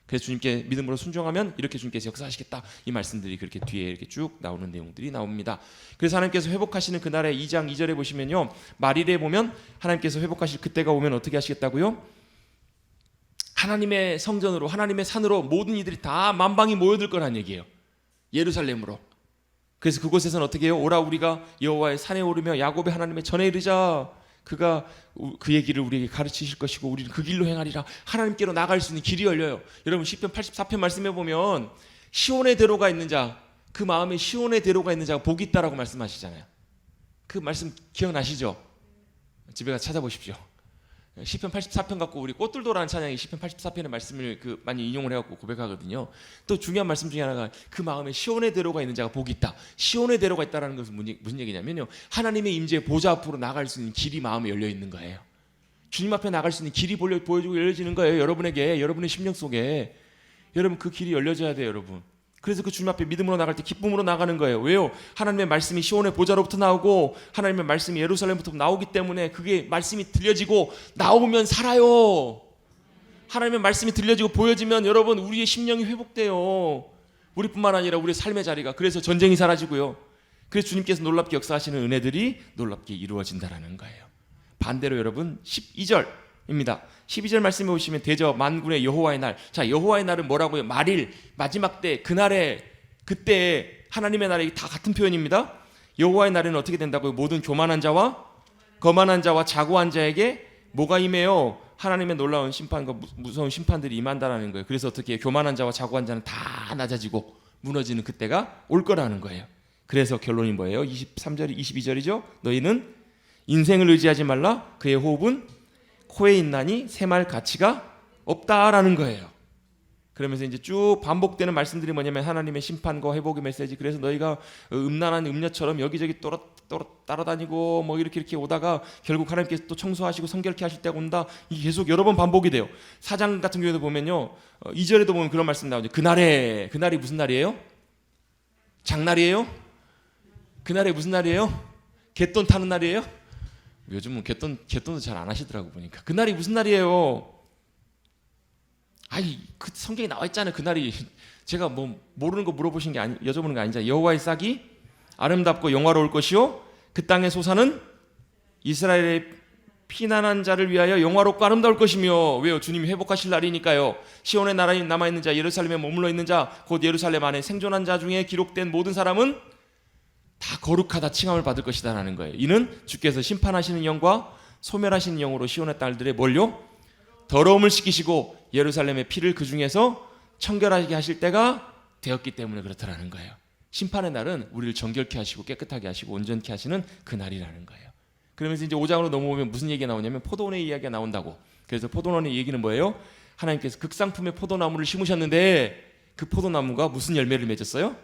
그래서 주님께 믿음으로 순종하면 이렇게 주님께서 역사하시겠다. 이 말씀들이 그렇게 뒤에 이렇게 쭉 나오는 내용들이 나옵니다. 그래서 하나님께서 회복하시는 그날의 2장 2절에 보시면요. 말일에 보면 하나님께서 회복하실 그때가 오면 어떻게 하시겠다고요? 하나님의 성전으로 하나님의 산으로 모든 이들이 다 만방이 모여들 거란 얘기예요. 예루살렘으로. 그래서 그곳에서는 어떻게 해요? 오라 우리가 여호와의 산에 오르며 야곱의 하나님의 전에 이르자. 그가 그의 길을 우리에게 가르치실 것이고 우리는 그 길로 행하리라. 하나님께로 나갈 수 있는 길이 열려요. 여러분 시편 84편 말씀해 보면 시온의 대로가 있는 자, 그 마음에 시온의 대로가 있는 자가 복이 있다라고 말씀하시잖아요. 그 말씀 기억나시죠? 집에 가서 찾아보십시오. 시편 84편 갖고 우리 꽃들도라는 찬양이 시편 84편의 말씀을 많이 인용을 해갖고 고백하거든요. 또 중요한 말씀 중에 하나가 그 마음에 시온의 대로가 있는 자가 복이 있다. 시온의 대로가 있다라는 것은 무슨 얘기냐면요. 하나님의 임재의 보좌 앞으로 나갈 수 있는 길이 마음에 열려 있는 거예요. 주님 앞에 나갈 수 있는 길이 보여주고 열려지는 거예요. 여러분에게 여러분의 심령 속에 여러분 그 길이 열려져야 돼요, 여러분. 그래서 그 주님 앞에 믿음으로 나갈 때 기쁨으로 나가는 거예요. 왜요? 하나님의 말씀이 시온의 보좌로부터 나오고 하나님의 말씀이 예루살렘부터 나오기 때문에 그게 말씀이 들려지고 나오면 살아요. 하나님의 말씀이 들려지고 보여지면 여러분 우리의 심령이 회복돼요. 우리뿐만 아니라 우리의 삶의 자리가. 그래서 전쟁이 사라지고요. 그래서 주님께서 놀랍게 역사하시는 은혜들이 놀랍게 이루어진다라는 거예요. 반대로 여러분 12절입니다. 12절 말씀에 보시면 대저 만군의 여호와의 날. 자, 여호와의 날은 뭐라고요? 말일, 마지막 때, 그날에, 그때 하나님의 날이 다 같은 표현입니다. 여호와의 날에는 어떻게 된다고요? 모든 교만한 자와 거만한 자와 자고한 자에게 뭐가 임해요? 하나님의 놀라운 심판과 무서운 심판들이 임한다라는 거예요. 그래서 어떻게 해요? 교만한 자와 자고한 자는 다 낮아지고 무너지는 그때가 올 거라는 거예요. 그래서 결론이 뭐예요? 23절, 22절이죠. 너희는 인생을 의지하지 말라. 그의 호흡은 코에 있나니 샘할 가치가 없다라는 거예요. 그러면서 이제 쭉 반복되는 말씀들이 뭐냐면 하나님의 심판과 회복의 메시지. 그래서 너희가 음란한 음녀처럼 여기저기 따라다니고 뭐 이렇게 오다가 결국 하나님께서 또 청소하시고 성결케 하실 때가 온다. 이게 계속 여러 번 반복이 돼요. 사장 같은 경우에도 보면요, 2절에도 보면 그런 말씀 나오죠. 그날이 무슨 날이에요? 장날이에요? 그날이 무슨 날이에요? 갯돈 타는 날이에요? 요즘은 갯돈도 잘 안 하시더라고 보니까. 그날이 무슨 날이에요? 아이, 그 성경에 나와 있잖아요. 그날이. 제가 뭐 모르는 거 물어보신 게 여쭤보는 게 아니잖아요. 여호와의 싹이 아름답고 영화로울 것이요 그 땅의 소사는 이스라엘의 피난한 자를 위하여 영화롭고 아름다울 것이며. 왜요? 주님이 회복하실 날이니까요. 시온의 나라에 남아있는 자, 예루살렘에 머물러 있는 자, 곧 예루살렘 안에 생존한 자 중에 기록된 모든 사람은 다 거룩하다 칭함을 받을 것이다 라는 거예요. 이는 주께서 심판하시는 영과 소멸하시는 영으로 시온의 딸들의 뭘요? 더러움을 씻기시고 예루살렘의 피를 그 중에서 청결하게 하실 때가 되었기 때문에 그렇다라는 거예요. 심판의 날은 우리를 정결케 하시고 깨끗하게 하시고 온전케 하시는 그 날이라는 거예요. 그러면서 이제 5장으로 넘어오면 무슨 얘기가 나오냐면 포도원의 이야기가 나온다고. 그래서 포도원의 얘기는 뭐예요? 하나님께서 극상품의 포도나무를 심으셨는데 그 포도나무가 무슨 열매를 맺었어요?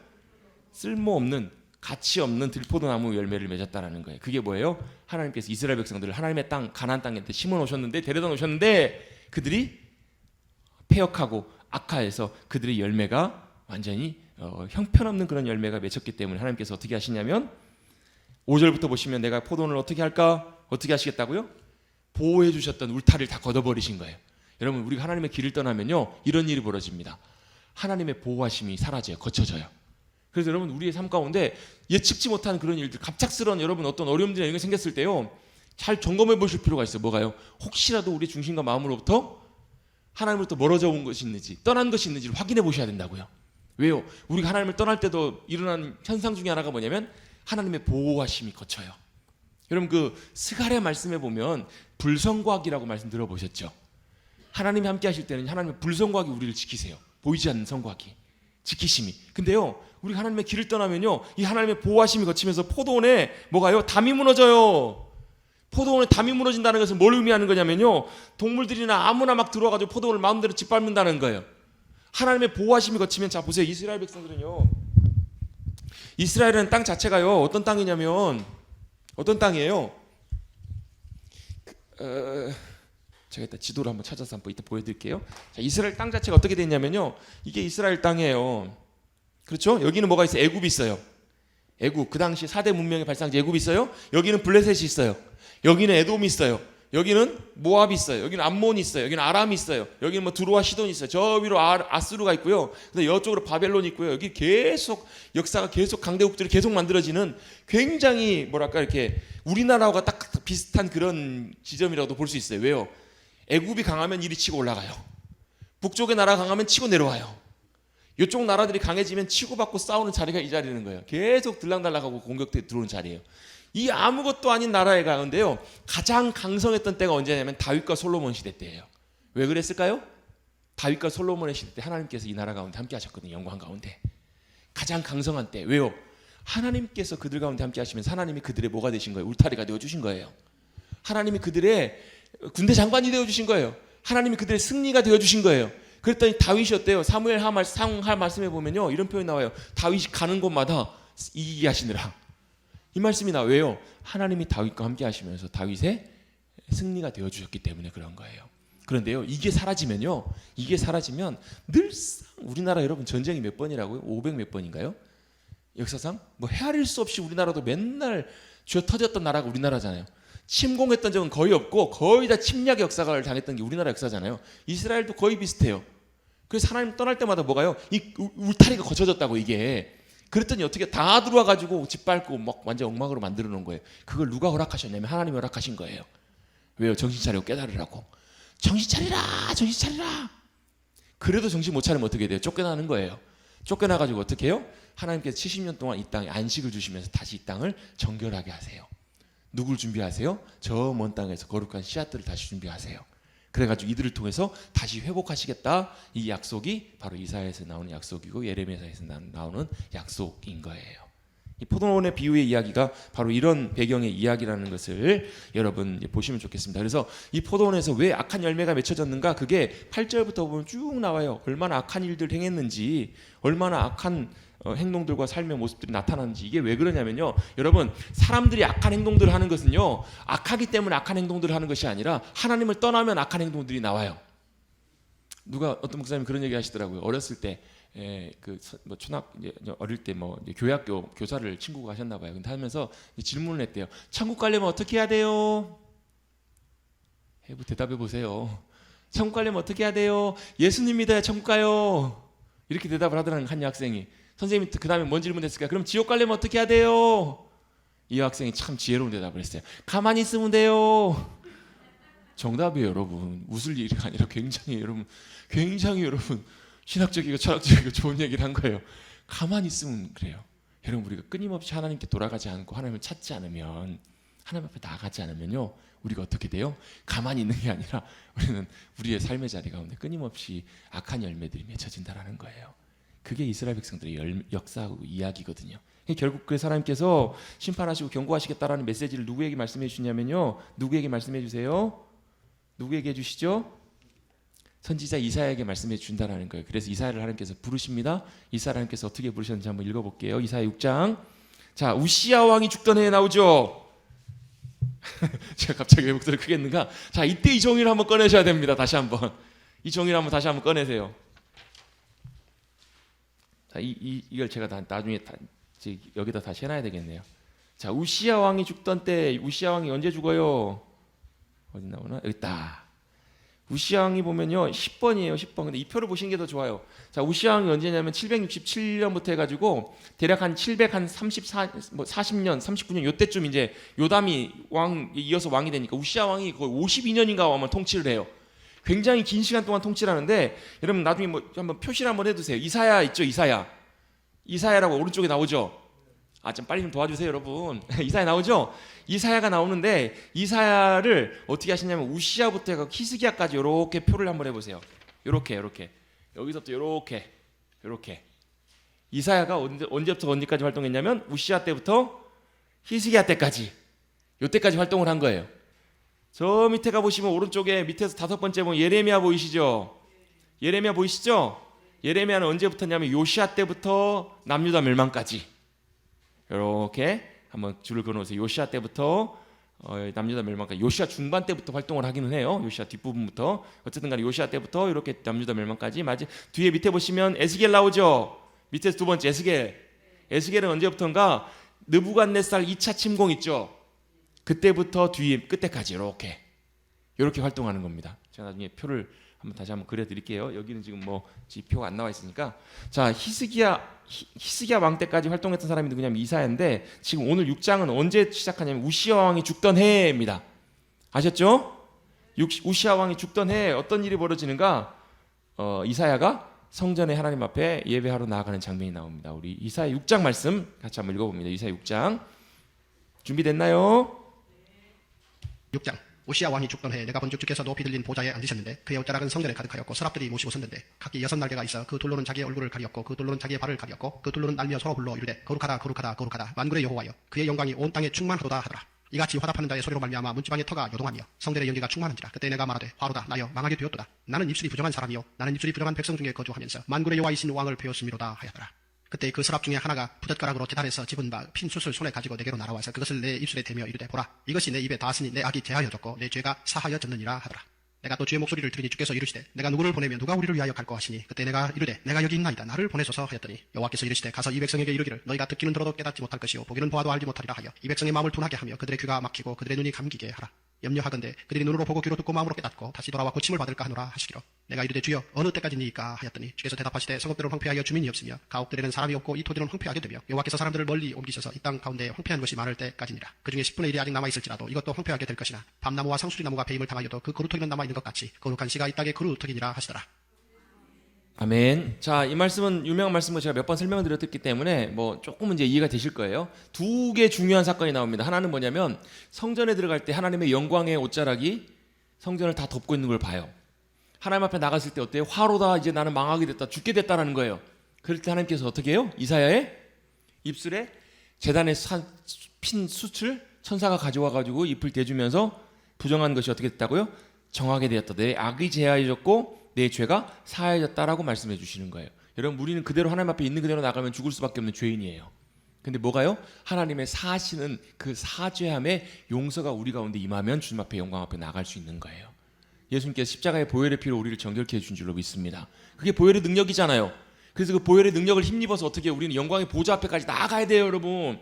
쓸모없는, 가치 없는 들포도나무 열매를 맺었다라는 거예요. 그게 뭐예요? 하나님께서 이스라엘 백성들을 하나님의 땅, 가나안 땅에 심어 놓으셨는데, 데려다 놓으셨는데 그들이 패역하고 악화해서 그들의 열매가 완전히 형편없는 그런 열매가 맺혔기 때문에 하나님께서 어떻게 하시냐면 5절부터 보시면 내가 포도원을 어떻게 할까? 어떻게 하시겠다고요? 보호해 주셨던 울타리를 다 걷어버리신 거예요. 여러분, 우리가 하나님의 길을 떠나면요, 이런 일이 벌어집니다. 하나님의 보호하심이 사라져요. 거쳐져요. 그래서 여러분, 우리의 삶 가운데 예측지 못한 그런 일들, 갑작스러운 여러분 어떤 어려움들이나 이런 게 생겼을 때요, 잘 점검해 보실 필요가 있어요. 뭐가요? 혹시라도 우리 중심과 마음으로부터 하나님으로부터 멀어져 온 것이 있는지, 떠난 것이 있는지를 확인해 보셔야 된다고요. 왜요? 우리가 하나님을 떠날 때도 일어나는 현상 중에 하나가 뭐냐면 하나님의 보호하심이 거쳐요. 여러분, 그 스가랴 말씀에 보면 불성과학이라고 말씀 들어보셨죠? 하나님이 함께 하실 때는 하나님의 불성과학이 우리를 지키세요. 보이지 않는 성과학이 지키심이. 근데요, 우리 하나님의 길을 떠나면요, 이 하나님의 보호하심이 거치면서 포도원에 뭐가요? 담이 무너져요. 포도원에 담이 무너진다는 것은 뭘 의미하는 거냐면요, 동물들이나 아무나 막 들어와가지고 포도원을 마음대로 짓밟는다는 거예요. 하나님의 보호하심이 거치면, 자 보세요, 이스라엘 백성들은요, 이스라엘은 땅 자체가요 어떤 땅이냐면, 어떤 땅이에요? 제가 이따 지도를 한번 찾아서 한번 이따 보여드릴게요. 자, 이스라엘 땅 자체가 어떻게 됐냐면요, 이게 이스라엘 땅이에요. 그렇죠? 여기는 뭐가 있어요? 애굽이 있어요. 애굽, 그 당시 4대 문명의 발상지 애굽이 있어요. 여기는 블레셋이 있어요. 여기는 에돔이 있어요. 여기는 모압이 있어요. 여기는 암몬이 있어요. 여기는 아람이 있어요. 여기는 뭐 두로와 시돈이 있어요. 저 위로 아수르가 있고요. 근데 이쪽으로 바벨론이 있고요. 여기 계속 역사가 계속 강대국들이 계속 만들어지는 굉장히 뭐랄까 이렇게 우리나라와 딱 비슷한 그런 지점이라고도 볼 수 있어요. 왜요? 애굽이 강하면 이리 치고 올라가요. 북쪽의 나라가 강하면 치고 내려와요. 이쪽 나라들이 강해지면 치고받고 싸우는 자리가 이 자리는 거예요. 계속 들락날락하고 공격돼 들어오는 자리예요. 이 아무것도 아닌 나라에 가는데요, 가장 강성했던 때가 언제냐면 다윗과 솔로몬 시대 때예요. 왜 그랬을까요? 다윗과 솔로몬의 시대 때 하나님께서 이 나라 가운데 함께 하셨거든요. 영광 가운데 가장 강성한 때. 왜요? 하나님께서 그들 가운데 함께 하시면서 하나님이 그들의 뭐가 되신 거예요? 울타리가 되어주신 거예요. 하나님이 그들의 군대 장관이 되어주신 거예요. 하나님이 그들의 승리가 되어주신 거예요. 그랬더니 다윗이 어때요? 사무엘 상하 말씀에 보면요, 이런 표현이 나와요. 다윗이 가는 곳마다 이기게 하시느라. 이 말씀이 나와요. 하나님이 다윗과 함께 하시면서 다윗의 승리가 되어주셨기 때문에 그런 거예요. 그런데요, 이게 사라지면 늘상 우리나라 여러분 전쟁이 몇 번이라고요? 500 몇 번인가요? 역사상 뭐 헤아릴 수 없이 우리나라도 맨날 쥐어 터졌던 나라가 우리나라잖아요. 침공했던 적은 거의 없고 거의 다 침략의 역사를 당했던 게 우리나라 역사잖아요. 이스라엘도 거의 비슷해요. 그래서 하나님 떠날 때마다 뭐가요? 이 울타리가 거쳐졌다고 이게. 그랬더니 어떻게 다 들어와가지고 짓밟고 막 완전 엉망으로 만들어 놓은 거예요. 그걸 누가 허락하셨냐면 하나님이 허락하신 거예요. 왜요? 정신 차리고 깨달으라고. 정신 차리라, 정신 차리라. 그래도 정신 못 차리면 어떻게 돼요? 쫓겨나는 거예요. 쫓겨나가지고 어떻게 해요? 하나님께서 70년 동안 이 땅에 안식을 주시면서 다시 이 땅을 정결하게 하세요. 누굴 준비하세요? 저 먼 땅에서 거룩한 씨앗들을 다시 준비하세요. 그래가지고 이들을 통해서 다시 회복하시겠다. 이 약속이 바로 이사야에서 나오는 약속이고 예레미야에서 나오는 약속인 거예요. 이 포도원의 비유의 이야기가 바로 이런 배경의 이야기라는 것을 여러분 보시면 좋겠습니다. 그래서 이 포도원에서 왜 악한 열매가 맺혀졌는가? 그게 8절부터 보면 쭉 나와요. 얼마나 악한 일들 행했는지, 얼마나 악한 행동들과 삶의 모습들이 나타나는지. 이게 왜 그러냐면요, 여러분, 사람들이 악한 행동들을 하는 것은요, 악하기 때문에 악한 행동들을 하는 것이 아니라 하나님을 떠나면 악한 행동들이 나와요. 누가 어떤 목사님이 그런 얘기 하시더라고요. 어렸을 때 어릴 때 교회학교 교사를 친구가 하셨나 봐요. 근데 하면서 질문을 했대요. 천국 가려면 어떻게 해야 돼요? 대답해 보세요. 천국 가려면 어떻게 해야 돼요? 예수님 믿어야 천국 가요. 이렇게 대답을 하더라는 한 여학생이. 선생님이 그 다음에 뭔 질문했을까? 그럼 지옥 가려면 어떻게 해야 돼요? 이 여학생이 참 지혜로운 대답을 했어요. 가만히 있으면 돼요. 정답이에요, 여러분. 웃을 일이 아니라 굉장히 여러분 신학적이고 철학적이고 좋은 얘기를 한 거예요. 가만히 있으면 그래요. 여러분, 우리가 끊임없이 하나님께 돌아가지 않고 하나님을 찾지 않으면, 하나님 앞에 나아가지 않으면요, 우리가 어떻게 돼요? 가만히 있는 게 아니라 우리는 우리의 삶의 자리 가운데 끊임없이 악한 열매들이 맺혀진다라는 거예요. 그게 이스라엘 백성들의 역사하고 이야기거든요. 결국 그래서 하나님께서 심판하시고 경고하시겠다라는 메시지를 누구에게 말씀해 주시냐면요, 누구에게 말씀해 주세요? 누구에게 해주시죠? 선지자 이사야에게 말씀해 준다라는 거예요. 그래서 이사야를 하나님께서 부르십니다. 이사야를 하나님께서 어떻게 부르셨는지 한번 읽어볼게요. 이사야 6장. 자, 우시야 왕이 죽던 해에 나오죠. 제가 갑자기 왜 목소리 크게 했는가? 자, 이때 이 종이를 한번 꺼내셔야 됩니다. 다시 한번. 이 종이를 한번 다시 한번 꺼내세요. 자, 이걸 제가 나중에 여기다 다시 해놔야 되겠네요. 자, 우시야 왕이 죽던 때, 우시야 왕이 언제 죽어요? 어디 나오나? 여기 있다. 우시야 왕이 보면요, 10번이에요. 10번. 근데 이 표를 보시는 게 더 좋아요. 자, 우시야 왕이 언제냐면 767년부터 해가지고 대략 한 40년, 39년 요때쯤 이제 요담이 이어서 왕이 되니까 우시야 왕이 거의 52년인가 아마 통치를 해요. 굉장히 긴 시간 동안 통치를 하는데, 여러분 나중에 한번 표시를 한번 해두세요. 이사야 있죠, 이사야라고 오른쪽에 나오죠. 좀 빨리 좀 도와주세요, 여러분. 이사야 나오죠? 이사야가 나오는데, 이사야를 어떻게 하시냐면 우시야부터 해서 히스기야까지 이렇게 표를 한번 해보세요. 이렇게 여기서부터 이렇게 이사야가 언제부터 언제까지 활동했냐면 우시야 때부터 히스기야 때까지, 요때까지 활동을 한 거예요. 저 밑에 가보시면 오른쪽에 밑에서 5번째 보면 예레미야 보이시죠? 예레미야 보이시죠? 예레미야는 언제부터냐면 요시야 때부터 남유다 멸망까지 이렇게 한번 줄을 그어놓으세요. 요시야 때부터 남유다 멸망까지. 요시야 중반 때부터 활동을 하기는 해요. 요시야 뒷부분부터. 어쨌든 간에 요시야 때부터 이렇게 남유다 멸망까지. 뒤에 밑에 보시면 에스겔 나오죠? 밑에서 두 번째 에스겔은 언제부터인가? 느부갓네살 2차 침공 있죠? 그때부터 뒤에 끝에까지 이렇게 활동하는 겁니다. 제가 나중에 표를 다시 한번 그려드릴게요. 여기는 지금 표가 안 나와 있으니까. 자, 히스기야 왕 때까지 활동했던 사람이 누구냐면 이사야인데, 지금 오늘 6장은 언제 시작하냐면 우시야 왕이 죽던 해입니다. 아셨죠? 우시야 왕이 죽던 해에 어떤 일이 벌어지는가? 이사야가 성전에 하나님 앞에 예배하러 나아가는 장면이 나옵니다. 우리 이사야 6장 말씀 같이 한번 읽어봅니다. 이사야 6장 준비됐나요? 6장. 우시야 왕이 죽던 해에 내가 본즉 주께서 높이 들린 보좌에 앉으셨는데 그의 옷자락은 성전에 가득하였고 서랍들이 모시고 섰는데 각기 6날개가 있어 그 둘로는 자기의 얼굴을 가리었고 그 둘로는 자기의 발을 가리었고 그 둘로는 날며 서로 불러 이르되 거룩하다 거룩하다 거룩하다 만군의 여호와여, 그의 영광이 온 땅에 충만하도다 하더라. 이같이 화답하는 자의 소리로 말미암아 문지방의 터가 요동하며 성전의 연기가 충만한지라. 그때 내가 말하되 화로다 나여 망하게 되었도다. 나는 입술이 부정한 사람이요 나는 입술이 부정한 백성 중에 거주하면서 만군의 여호와이신 왕을 배웠음이로다 하였더라. 그때 그 서랍 중에 하나가 부젓가락으로 제단에서 집은 바 핀 숯을 손에 가지고 내게로 날아와서 그것을 내 입술에 대며 이르되 보라, 이것이 내 입에 닿았으니 내 악이 제하여졌고 내 죄가 사하여졌느니라 하더라. 내가 또 주의 목소리를 들으니 주께서 이르시되 내가 누구를 보내며 누가 우리를 위하여 갈까 하시니, 그때 내가 이르되 내가 여기 있나이다 나를 보내소서 하였더니 여호와께서 이르시되 가서 이 백성에게 이르기를 너희가 듣기는 들어도 깨닫지 못할 것이요 보기는 보아도 알지 못하리라 하여 이 백성의 마음을 둔하게 하며 그들의 귀가 막히고 그들의 눈이 감기게 하라. 염려하건대 그들이 눈으로 보고 귀로 듣고 마음으로 깨닫고 다시 돌아와 고침을 받을까 하노라 하시기로 내가 이르되 주여 어느 때까지니까 하였더니 주께서 대답하시되 성읍들은 황폐하여 주민이 없으며 가옥들에는 사람이 없고 이 토지는 황폐하게 되며 여호와께서 사람들을 멀리 옮기셔서 이 땅 가운데 황폐한 것이 많을 때까지니라. 그 중에 10분의 1이 아직 남아있을지라도 이것도 황폐하게 될 것이나 밤나무와 상수리나무가 배임을 당하여도 그 거루터기는 남아있는 것 같이 거룩한 씨가 이 땅의 거루터기니라 하시더라. 아멘. 자, 이 말씀은 유명한 말씀을 제가 몇 번 설명을 드렸기 때문에 뭐 조금은 이제 이해가 되실 거예요. 두 개 중요한 사건이 나옵니다. 하나는 뭐냐면 성전에 들어갈 때 하나님의 영광의 옷자락이 성전을 다 덮고 있는 걸 봐요. 하나님 앞에 나갔을 때 어때요? 화로다, 이제 나는 망하게 됐다, 죽게 됐다라는 거예요. 그럴 때 하나님께서 어떻게 해요? 이사야의 입술에 제단에 핀 숯을 천사가 가져와 가지고 잎을 대주면서 부정한 것이 어떻게 됐다고요? 정하게 되었다. 내 악이 제하여졌고 내 죄가 사하여졌다라고 말씀해 주시는 거예요. 여러분, 우리는 그대로 하나님 앞에 있는 그대로 나가면 죽을 수밖에 없는 죄인이에요. 근데 뭐가요? 하나님의 사하시는 그 사죄함의 용서가 우리 가운데 임하면 주님 앞에 영광 앞에 나갈 수 있는 거예요. 예수님께서 십자가의 보혈의 피로 우리를 정결케 해준 줄로 믿습니다. 그게 보혈의 능력이잖아요. 그래서 그 보혈의 능력을 힘입어서 어떻게 우리는 영광의 보좌 앞에까지 나아가야 돼요. 여러분,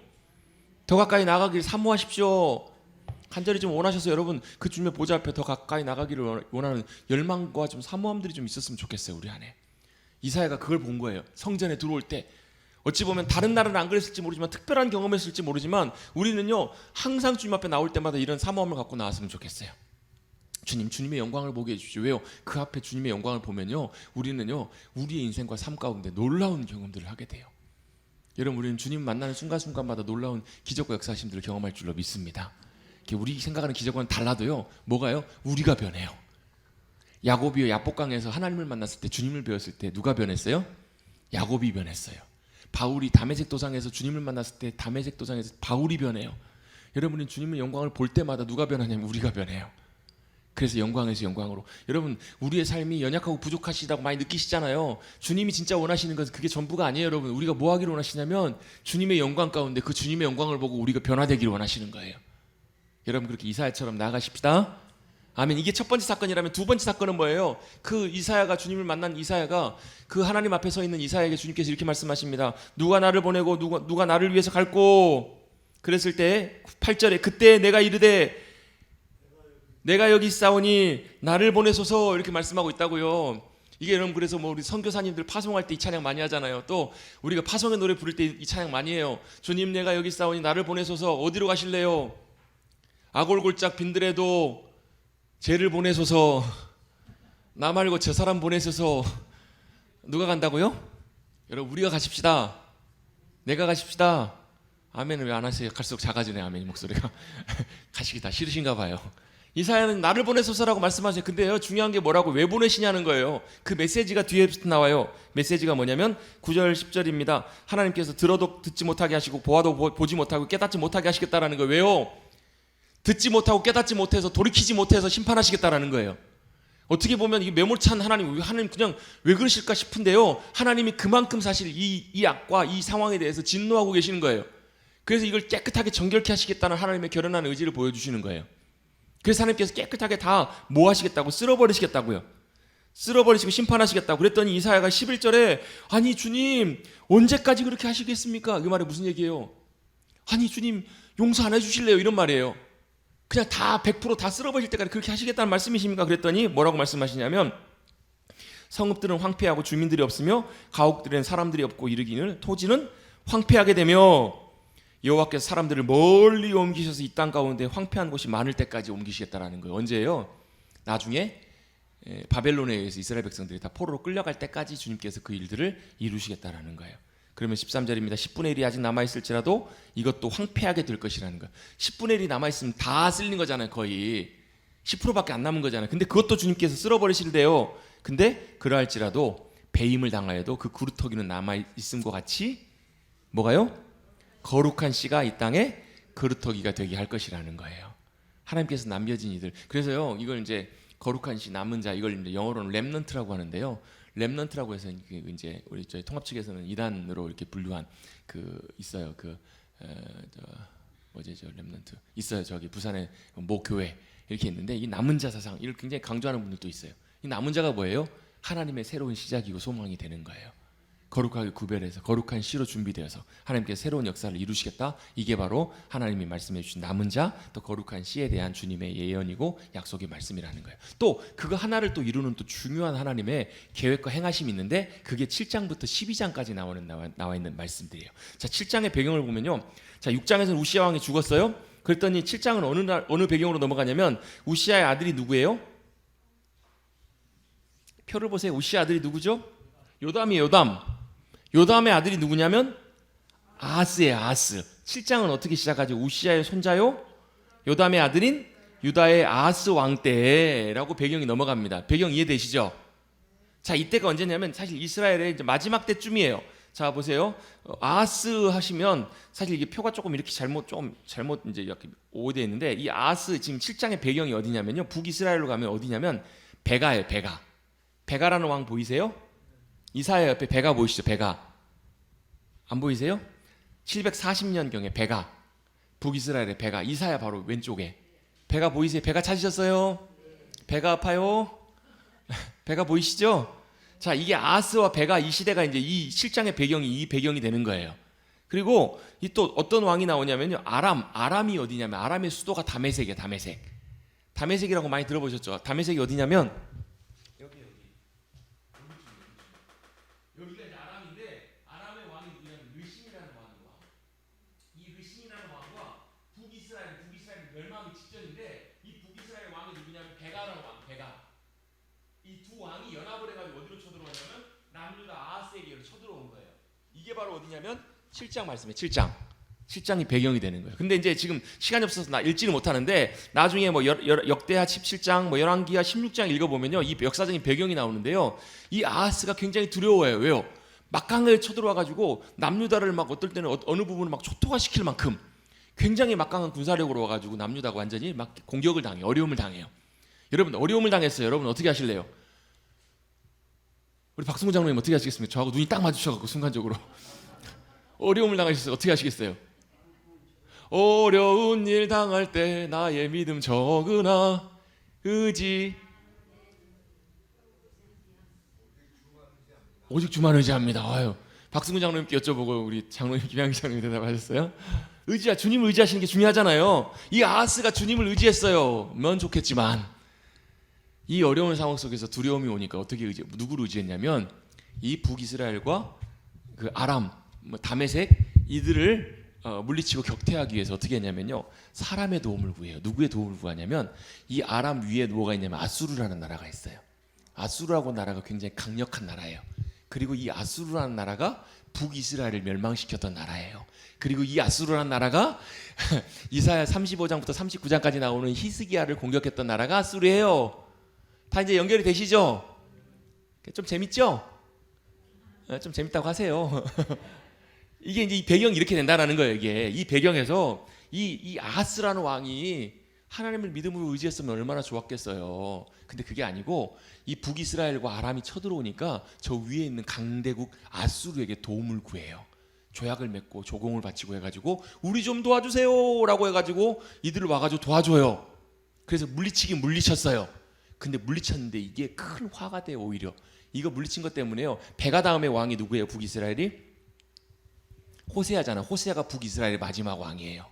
더 가까이 나가기를 사모하십시오. 간절히 좀 원하셔서 여러분 그 주님의 보좌 앞에 더 가까이 나가기를 원하는 열망과 좀 사모함들이 좀 있었으면 좋겠어요. 우리 안에. 이사야가 그걸 본 거예요. 성전에 들어올 때 어찌 보면 다른 나라는 안 그랬을지 모르지만 특별한 경험했을지 모르지만 우리는요 항상 주님 앞에 나올 때마다 이런 사모함을 갖고 나왔으면 좋겠어요. 주님, 주님의 영광을 보게 해주십시오. 왜요? 그 앞에 주님의 영광을 보면요 우리는요 우리의 인생과 삶 가운데 놀라운 경험들을 하게 돼요. 여러분, 우리는 주님 만나는 순간순간마다 놀라운 기적과 역사하심들을 경험할 줄로 믿습니다. 우리 생각하는 기적과는 달라도요 뭐가요? 우리가 변해요. 야곱이요 야복강에서 하나님을 만났을 때, 주님을 배웠을 때 누가 변했어요? 야곱이 변했어요. 바울이 다메섹 도상에서 주님을 만났을 때 다메섹 도상에서 바울이 변해요. 여러분은 주님의 영광을 볼 때마다 누가 변하냐면 우리가 변해요. 그래서 영광에서 영광으로. 여러분, 우리의 삶이 연약하고 부족하시다고 많이 느끼시잖아요. 주님이 진짜 원하시는 것은 그게 전부가 아니에요. 여러분, 우리가 뭐 하기를 원하시냐면 주님의 영광 가운데 그 주님의 영광을 보고 우리가 변화되기를 원하시는 거예요. 여러분, 그렇게 이사야처럼 나아가십시다. 아멘. 이게 첫 번째 사건이라면 두 번째 사건은 뭐예요? 그 이사야가, 주님을 만난 이사야가, 그 하나님 앞에 서 있는 이사야에게 주님께서 이렇게 말씀하십니다. 누가 나를 보내고 누가 나를 위해서 갈고? 그랬을 때 8절에 그때 내가 이르되 내가 여기 있사오니 나를 보내소서, 이렇게 말씀하고 있다고요. 이게 여러분, 그래서 뭐 우리 선교사님들 파송할 때 이 찬양 많이 하잖아요. 또 우리가 파송의 노래 부를 때 이 찬양 많이 해요. 주님, 내가 여기 있사오니 나를 보내소서. 어디로 가실래요? 아골골짝 빈들에도 쟤를 보내소서. 나 말고 저 사람 보내소서. 누가 간다고요? 여러분, 우리가 가십시다. 내가 가십시다. 아멘을 왜 안 하세요? 갈수록 작아지네, 아멘 목소리가. 가시기 다 싫으신가 봐요. 이사야는 나를 보내소서라고 말씀하세요. 근데요, 중요한 게 뭐라고, 왜 보내시냐는 거예요. 그 메시지가 뒤에 나와요. 메시지가 뭐냐면 9절 10절입니다. 하나님께서 들어도 듣지 못하게 하시고 보아도 보지 못하고 깨닫지 못하게 하시겠다라는 거예요. 왜요? 듣지 못하고 깨닫지 못해서 돌이키지 못해서 심판하시겠다라는 거예요. 어떻게 보면 이게 매몰찬 하나님 그냥 왜 그러실까 싶은데요, 하나님이 그만큼 사실 이 악과 이 상황에 대해서 진노하고 계시는 거예요. 그래서 이걸 깨끗하게 정결케 하시겠다는 하나님의 결연한 의지를 보여주시는 거예요. 그래서 하나님께서 깨끗하게 다 뭐 하시겠다고? 쓸어버리시겠다고요. 쓸어버리시고 심판하시겠다고. 그랬더니 이사야가 11절에 아니 주님, 언제까지 그렇게 하시겠습니까? 그 말이 무슨 얘기예요? 아니 주님, 용서 안 해주실래요? 이런 말이에요. 그냥 다 100% 쓸어버릴 때까지 그렇게 하시겠다는 말씀이십니까? 그랬더니 뭐라고 말씀하시냐면 성읍들은 황폐하고 주민들이 없으며 가옥들에는 사람들이 없고 이르기는 토지는 황폐하게 되며 여호와께서 사람들을 멀리 옮기셔서 이 땅 가운데 황폐한 곳이 많을 때까지 옮기시겠다라는 거예요. 언제예요? 나중에 바벨론에 의해서 이스라엘 백성들이 다 포로로 끌려갈 때까지 주님께서 그 일들을 이루시겠다라는 거예요. 그러면 13절입니다. 10분의 1이 아직 남아있을지라도 이것도 황폐하게 될 것이라는 거예요. 10분의 1이 남아있으면 다 쓸린 거잖아요. 거의 10%밖에 안 남은 거잖아요. 근데 그것도 주님께서 쓸어버리실대요. 근데 그러할지라도 배임을 당하여도 그 구루터기는 남아있음과 같이 뭐가요? 거룩한 씨가 이 땅에 그루터기가 되게 할 것이라는 거예요. 하나님께서 남겨진 이들. 그래서요, 이걸 이제 거룩한 씨, 남은 자, 이걸 이제 영어로는 렘넌트라고 하는데요. 렘넌트라고 해서 이제 우리 저희 통합 측에서는 이단으로 이렇게 분류한 그 있어요. 뭐지 저 렘넌트 있어요. 저기 부산에 모 교회 이렇게 있는데 이 남은 자 사상 이걸 굉장히 강조하는 분들도 있어요. 이 남은 자가 뭐예요? 하나님의 새로운 시작이고 소망이 되는 거예요. 거룩하게 구별해서 거룩한 씨로 준비되어서 하나님께서 새로운 역사를 이루시겠다. 이게 바로 하나님이 말씀해 주신 남은 자, 또 거룩한 씨에 대한 주님의 예언이고 약속의 말씀이라는 거예요. 또 그거 하나를 또 이루는 또 중요한 하나님의 계획과 행하심이 있는데 그게 7장부터 12장까지 나와 있는 말씀들이에요. 자, 7장의 배경을 보면요. 자, 6장에서는 우시아 왕이 죽었어요. 그랬더니 7장은 어느 배경으로 넘어가냐면 우시아의 아들이 누구예요? 표를 보세요. 우시아 아들이 누구죠? 요담이에요. 요담의 아들이 누구냐면 아하스예요. 아하스. 7장은 어떻게 시작하죠? 우시아의 손자요 요담의 아들인 유다의 아하스 왕 때라고 배경이 넘어갑니다. 배경 이해되시죠? 자, 이때가 언제냐면 사실 이스라엘의 이제 마지막 때쯤이에요. 자, 보세요. 아하스 하시면 사실 이게 표가 조금 이렇게 잘못 이제 이렇게 오되어 있는데 이 아하스 지금 7장의 배경이 어디냐면요. 북이스라엘로 가면 어디냐면 베가예요. 베가라는 왕 보이세요? 이사야 옆에 베가 보이시죠? 베가 안 보이세요? 740년경에 베가, 북이스라엘의 베가, 이사야 바로 왼쪽에 베가 보이세요? 베가 찾으셨어요? 베가 아파요? 베가 보이시죠? 자, 이게 아하스와 베가 이 시대가 이제 이 7장의 배경이 이 배경이 되는 거예요. 그리고 이 또 어떤 왕이 나오냐면요. 아람이 어디냐면 아람의 수도가 다메섹이에요. 다메섹이라고 많이 들어보셨죠? 다메섹이 어디냐면 여기가 이제 아람인데 아람의 왕이 누구냐면 르신이라는 왕이고 이 르신이라는 왕과 북이스라엘 멸망이 직전인데 이 북이스라엘 왕이 누구냐면 베가라는 왕, 베가. 이 두 왕이 연합을 해가지고 어디로 쳐들어오냐면 남유다 아하스에게로 쳐들어온 거예요. 이게 바로 어디냐면 7장 말씀이에요. 7장이 배경이 되는 거예요. 근데 이제 지금 시간이 없어서 나 읽지는 못하는데 나중에 뭐 역대하 17장, 뭐 열왕기하 16장 읽어보면요, 이 역사적인 배경이 나오는데요. 이 아하스가 굉장히 두려워해요. 왜요? 막강을 쳐들어와가지고 남유다를 막 어떨 때는 어느 부분을 막 초토화시킬 만큼 굉장히 막강한 군사력으로 와가지고 남유다가 완전히 막 공격을 당해요. 어려움을 당해요. 여러분 어려움을 당했어요. 여러분 어떻게 하실래요? 우리 박승우 장로님 어떻게 하시겠습니까? 저하고 눈이 딱 마주쳐갖고 순간적으로 어려움을 당하셨어요. 어떻게 하시겠어요? 어려운 일 당할 때 나의 믿음 적으나 의지 오직 주만 의지합니다. 아유, 박승우 장로님께 여쭤보고 우리 장로님 김양기 장로님 대답하셨어요. 주님을 의지하시는 게 중요하잖아요. 이 아하스가 주님을 의지했어요. 면 좋겠지만 이 어려운 상황 속에서 두려움이 오니까 누구를 의지했냐면 이 북이스라엘과 그 아람, 다메섹 이들을 물리치고 격퇴하기 위해서 어떻게 했냐면요. 사람의 도움을 구해요. 누구의 도움을 구하냐면 이 아람 위에 누가 있냐면 아수르라는 나라가 있어요. 아수르라고 나라가 굉장히 강력한 나라예요. 그리고 이 아수르라는 나라가 북이스라엘을 멸망시켰던 나라예요. 그리고 이 아수르라는 나라가 이사야 35장부터 39장까지 나오는 히스기야를 공격했던 나라가 아수르예요. 다 이제 연결이 되시죠? 좀 재밌죠? 좀 재밌다고 하세요. 이게 이제 이 배경이 이렇게 된다는 거예요. 이게 이 배경에서 이 아하스라는 왕이 하나님을 믿음으로 의지했으면 얼마나 좋았겠어요. 근데 그게 아니고 이 북이스라엘과 아람이 쳐들어오니까 저 위에 있는 강대국 아수르에게 도움을 구해요. 조약을 맺고 조공을 바치고 해가지고 우리 좀 도와주세요라고 해가지고 이들을 와가지고 도와줘요. 그래서 물리쳤어요. 근데 물리쳤는데 이게 큰 화가 돼요. 오히려 이거 물리친 것 때문에요. 베가 다음에 왕이 누구예요? 북이스라엘이 호세아잖아. 호세아가 북이스라엘의 마지막 왕이에요.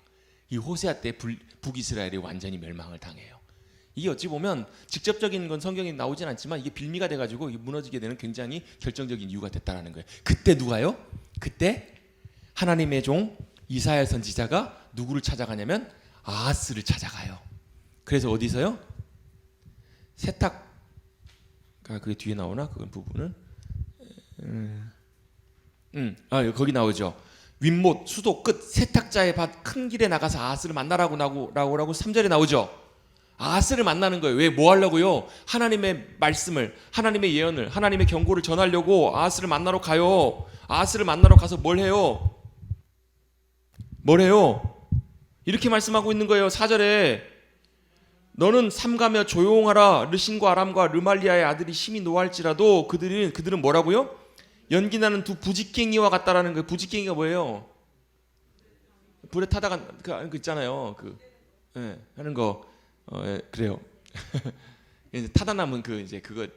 이 호세아 때 북이스라엘이 완전히 멸망을 당해요. 이게 어찌 보면 직접적인 건 성경에 나오진 않지만 이게 빌미가 돼가지고 무너지게 되는 굉장히 결정적인 이유가 됐다라는 거예요. 그때 누가요? 그때 하나님의 종 이사야 선지자가 누구를 찾아가냐면 아하스를 찾아가요. 그래서 어디서요? 세탁가 그게 뒤에 나오나? 그 부분을 거기 나오죠. 윗못 수도 끝 세탁자의 밭 큰 길에 나가서 아하스를 만나라고 3절에 나오죠. 아하스를 만나는 거예요. 왜? 뭐 하려고요? 하나님의 말씀을, 하나님의 예언을, 하나님의 경고를 전하려고 아하스를 만나러 가요. 아하스를 만나러 가서 뭘 해요? 이렇게 말씀하고 있는 거예요. 4절에 너는 삼가며 조용하라. 르신과 아람과 르말리아의 아들이 심히 노할지라도 그들은 뭐라고요? 연기나는 두 부직갱이와 같다라는 거예요. 부직갱이가 뭐예요? 불에 타다가 그 있잖아요. 하는 거 그래요. 이제 타다남은 그걸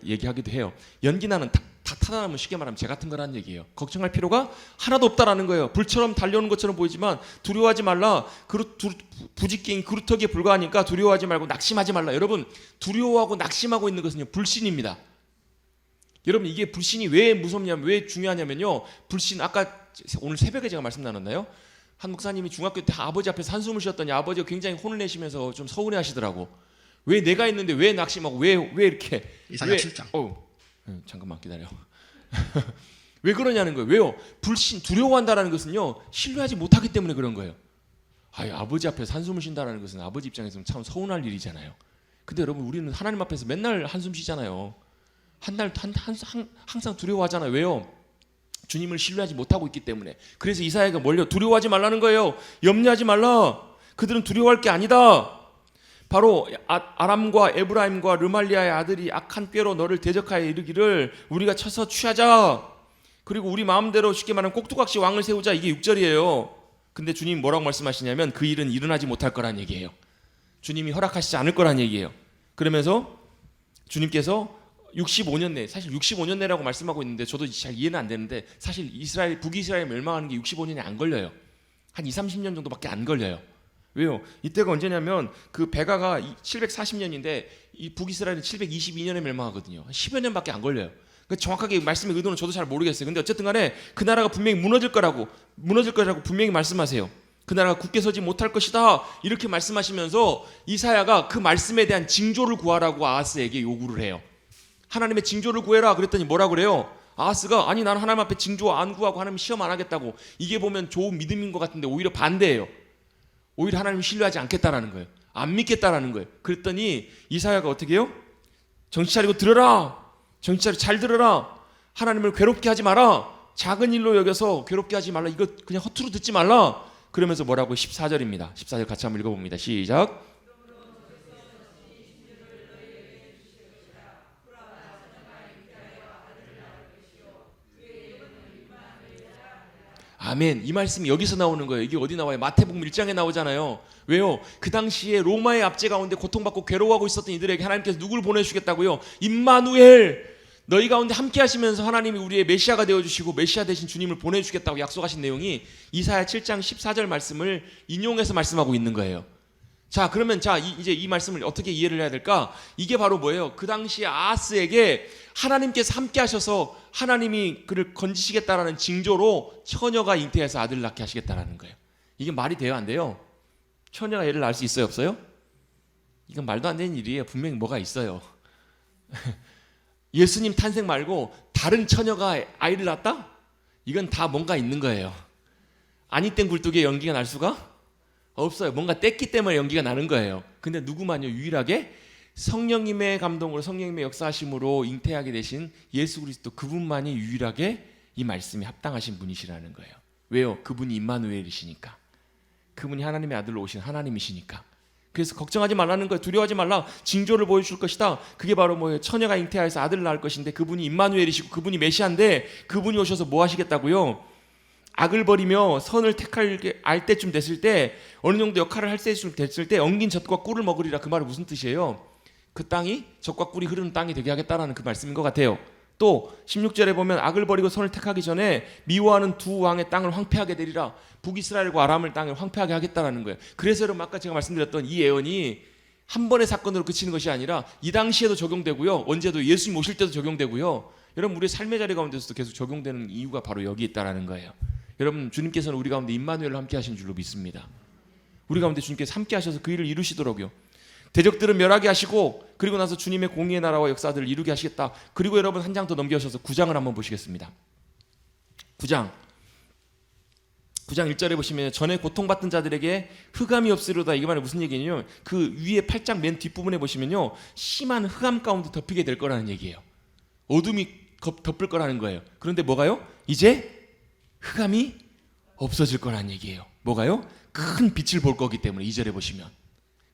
얘기하기도 해요. 연기 나는 다 타다남은 쉽게 말하면 재 같은 거라는 얘기예요. 걱정할 필요가 하나도 없다라는 거예요. 불처럼 달려오는 것처럼 보이지만 두려워하지 말라. 부직갱이 그루터기에 불과하니까 두려워하지 말고 낙심하지 말라. 여러분, 두려워하고 낙심하고 있는 것은요, 불신입니다. 여러분, 이게 불신이 왜 무섭냐면, 왜 중요하냐면요, 불신, 아까 오늘 새벽에 제가 말씀 나눴나요? 한 목사님이 중학교 때 아버지 앞에서 한숨을 쉬었더니 아버지가 굉장히 혼을 내시면서 좀 서운해 하시더라고. 왜 내가 있는데 왜 낙심하고 왜 이렇게 이사야 7장. 잠깐만 기다려. 왜 그러냐는 거예요. 왜요? 불신, 두려워한다라는 것은요, 신뢰하지 못하기 때문에 그런 거예요. 아버지 앞에서 한숨을 쉰다라는 것은 아버지 입장에서는 참 서운할 일이잖아요. 근데 여러분, 우리는 하나님 앞에서 맨날 한숨 쉬잖아요. 항상 두려워하잖아요. 왜요? 주님을 신뢰하지 못하고 있기 때문에. 그래서 이사야가 뭘요? 두려워하지 말라는 거예요. 염려하지 말라. 그들은 두려워할 게 아니다. 바로 아람과 에브라임과 르말리아의 아들이 악한 꾀로 너를 대적하여 이르기를 우리가 쳐서 취하자. 그리고 우리 마음대로 쉽게 말하면 꼭두각시 왕을 세우자. 이게 6절이에요. 근데 주님 뭐라고 말씀하시냐면 그 일은 일어나지 못할 거란 얘기예요. 주님이 허락하시지 않을 거란 얘기예요. 그러면서 주님께서 65년 내, 사실 65년 내라고 말씀하고 있는데 저도 잘 이해는 안 되는데, 사실 북이스라엘 멸망하는 게 65년이 안 걸려요. 한 20-30년 정도밖에 안 걸려요. 왜요? 이때가 언제냐면 그 베가가 740년인데 이 북이스라엘은 722년에 멸망하거든요. 한 10여 년밖에 안 걸려요. 그러니까 정확하게 말씀의 의도는 저도 잘 모르겠어요. 근데 어쨌든 간에 그 나라가 분명히 무너질 거라고 분명히 말씀하세요. 그 나라가 굳게 서지 못할 것이다. 이렇게 말씀하시면서 이사야가 그 말씀에 대한 징조를 구하라고 아하스에게 요구를 해요. 하나님의 징조를 구해라. 그랬더니 뭐라고 그래요? 아하스가 아니 나는 하나님 앞에 징조 안 구하고 하나님 시험 안 하겠다고. 이게 보면 좋은 믿음인 것 같은데 오히려 반대예요. 오히려 하나님을 신뢰하지 않겠다라는 거예요. 안 믿겠다라는 거예요. 그랬더니 이사야가 어떻게 해요? 정신 차리고 들어라. 정신 차리고 잘 들어라. 하나님을 괴롭게 하지 마라. 작은 일로 여겨서 괴롭게 하지 말라. 이거 그냥 허투루 듣지 말라. 그러면서 뭐라고? 14절입니다. 14절 같이 한번 읽어봅니다. 시작. 아멘. 이 말씀이 여기서 나오는 거예요. 이게 어디 나와요? 마태복음 1장에 나오잖아요. 왜요? 그 당시에 로마의 압제 가운데 고통받고 괴로워하고 있었던 이들에게 하나님께서 누구를 보내주시겠다고요? 임마누엘, 너희 가운데 함께 하시면서 하나님이 우리의 메시아가 되어주시고 메시아 대신 주님을 보내주시겠다고 약속하신 내용이 이사야 7장 14절 말씀을 인용해서 말씀하고 있는 거예요. 자, 그러면 이제 이 말씀을 어떻게 이해를 해야 될까? 이게 바로 뭐예요? 그 당시에 아하스에게 하나님께서 함께 하셔서 하나님이 그를 건지시겠다라는 징조로 처녀가 잉태해서 아들을 낳게 하시겠다라는 거예요. 이게 말이 돼요, 안 돼요? 처녀가 애를 낳을 수 있어요, 없어요? 이건 말도 안 되는 일이에요. 분명히 뭐가 있어요. 예수님 탄생 말고 다른 처녀가 아이를 낳았다? 이건 다 뭔가 있는 거예요. 아니 땐 굴뚝에 연기가 날 수가 없어요. 뭔가 뗐기 때문에 연기가 나는 거예요. 근데 누구만요? 유일하게 성령님의 감동으로 성령님의 역사하심으로 잉태하게 되신 예수 그리스도, 그분만이 유일하게 이 말씀에 합당하신 분이시라는 거예요. 왜요? 그분이 임마누엘이시니까. 그분이 하나님의 아들로 오신 하나님이시니까. 그래서 걱정하지 말라는 거예요. 두려워하지 말라. 징조를 보여줄 것이다. 그게 바로 뭐예요? 처녀가 잉태하여서 아들을 낳을 것인데 그분이 임마누엘이시고 그분이 메시아인데 그분이 오셔서 뭐 하시겠다고요? 악을 버리며 선을 택할 때쯤 됐을 때, 어느 정도 역할을 할 때쯤 됐을 때 엉긴 젖과 꿀을 먹으리라. 그 말은 무슨 뜻이에요? 그 땅이 젖과 꿀이 흐르는 땅이 되게 하겠다라는 그 말씀인 것 같아요. 또 16절에 보면 악을 버리고 선을 택하기 전에 미워하는 두 왕의 땅을 황폐하게 되리라. 북이스라엘과 아람을 땅을 황폐하게 하겠다라는 거예요. 그래서 여러분 아까 제가 말씀드렸던 이 예언이 한 번의 사건으로 그치는 것이 아니라 이 당시에도 적용되고요. 언제도 예수님 오실 때도 적용되고요. 여러분 우리의 삶의 자리 가운데서도 계속 적용되는 이유가 바로 여기 있다라는 거예요. 여러분 주님께서는 우리 가운데 임마누엘로 함께 하신 줄로 믿습니다. 우리 가운데 주님께서 함께 하셔서 그 일을 이루시더라고요. 대적들은 멸하게 하시고 그리고 나서 주님의 공의의 나라와 역사들을 이루게 하시겠다. 그리고 여러분 한 장 더 넘겨셔서 9장을 한번 보시겠습니다. 9장 1절에 보시면 전에 고통받던 자들에게 흑암이 없으리로다. 이게 말이 무슨 얘기냐면 그 위에 8장 맨 뒷부분에 보시면요 심한 흑암 가운데 덮이게 될 거라는 얘기예요. 어둠이 덮을 거라는 거예요. 그런데 뭐가요? 이제 흑암이 없어질 거라는 얘기예요. 뭐가요? 큰 빛을 볼 거기 때문에. 2절에 보시면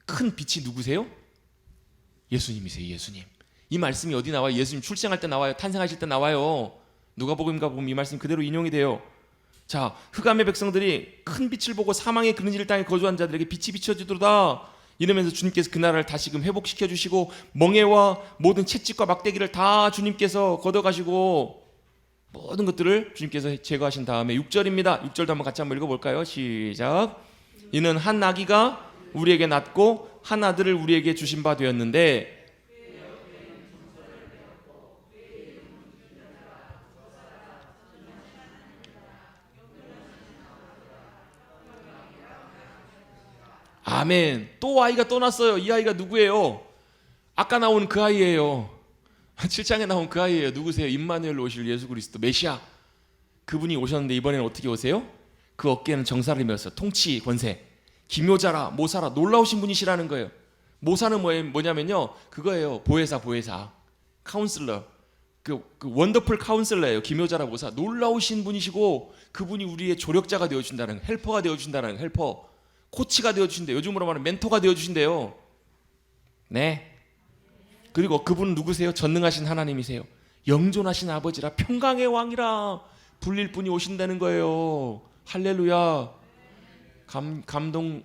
큰 빛이 누구세요? 예수님이세요. 예수님. 이 말씀이 어디 나와요? 예수님 출생할 때 나와요? 탄생하실 때 나와요? 누가복음가 보면 이 말씀 그대로 인용이 돼요. 자, 흑암의 백성들이 큰 빛을 보고 사망의 그늘질 땅에 거주한 자들에게 빛이 비춰지도다. 이러면서 주님께서 그 나라를 다시금 회복시켜 주시고 멍에와 모든 채찍과 막대기를 다 주님께서 걷어가시고 모든 것들을 주님께서 제거하신 다음에 6절입니다. 6절도 한번 같이 한번 읽어볼까요? 시작. 이는 한 아기가 우리에게 낳고 한 아들을 우리에게 주신 바 되었는데 아멘. 또 아이가 또 났어요. 이 아이가 누구예요? 아까 나온 그 아이예요. 7장에 나온 그 아이예요. 누구세요? 임마누엘로 오실 예수 그리스도 메시아. 그분이 오셨는데 이번에는 어떻게 오세요? 그 어깨에는 정사를 메었어요. 통치 권세. 기묘자라 모사라 놀라우신 분이시라는 거예요. 모사는 뭐냐면요. 그거예요. 보혜사 카운슬러. 그 원더풀 카운슬러예요. 기묘자라 모사. 놀라우신 분이시고 그분이 우리의 조력자가 되어준다는 헬퍼가 되어준다는 헬퍼. 코치가 되어주신대요. 요즘으로 말하면 멘토가 되어주신대요. 네. 그리고 그분은 누구세요? 전능하신 하나님이세요. 영존하신 아버지라 평강의 왕이라 불릴 분이 오신다는 거예요. 할렐루야.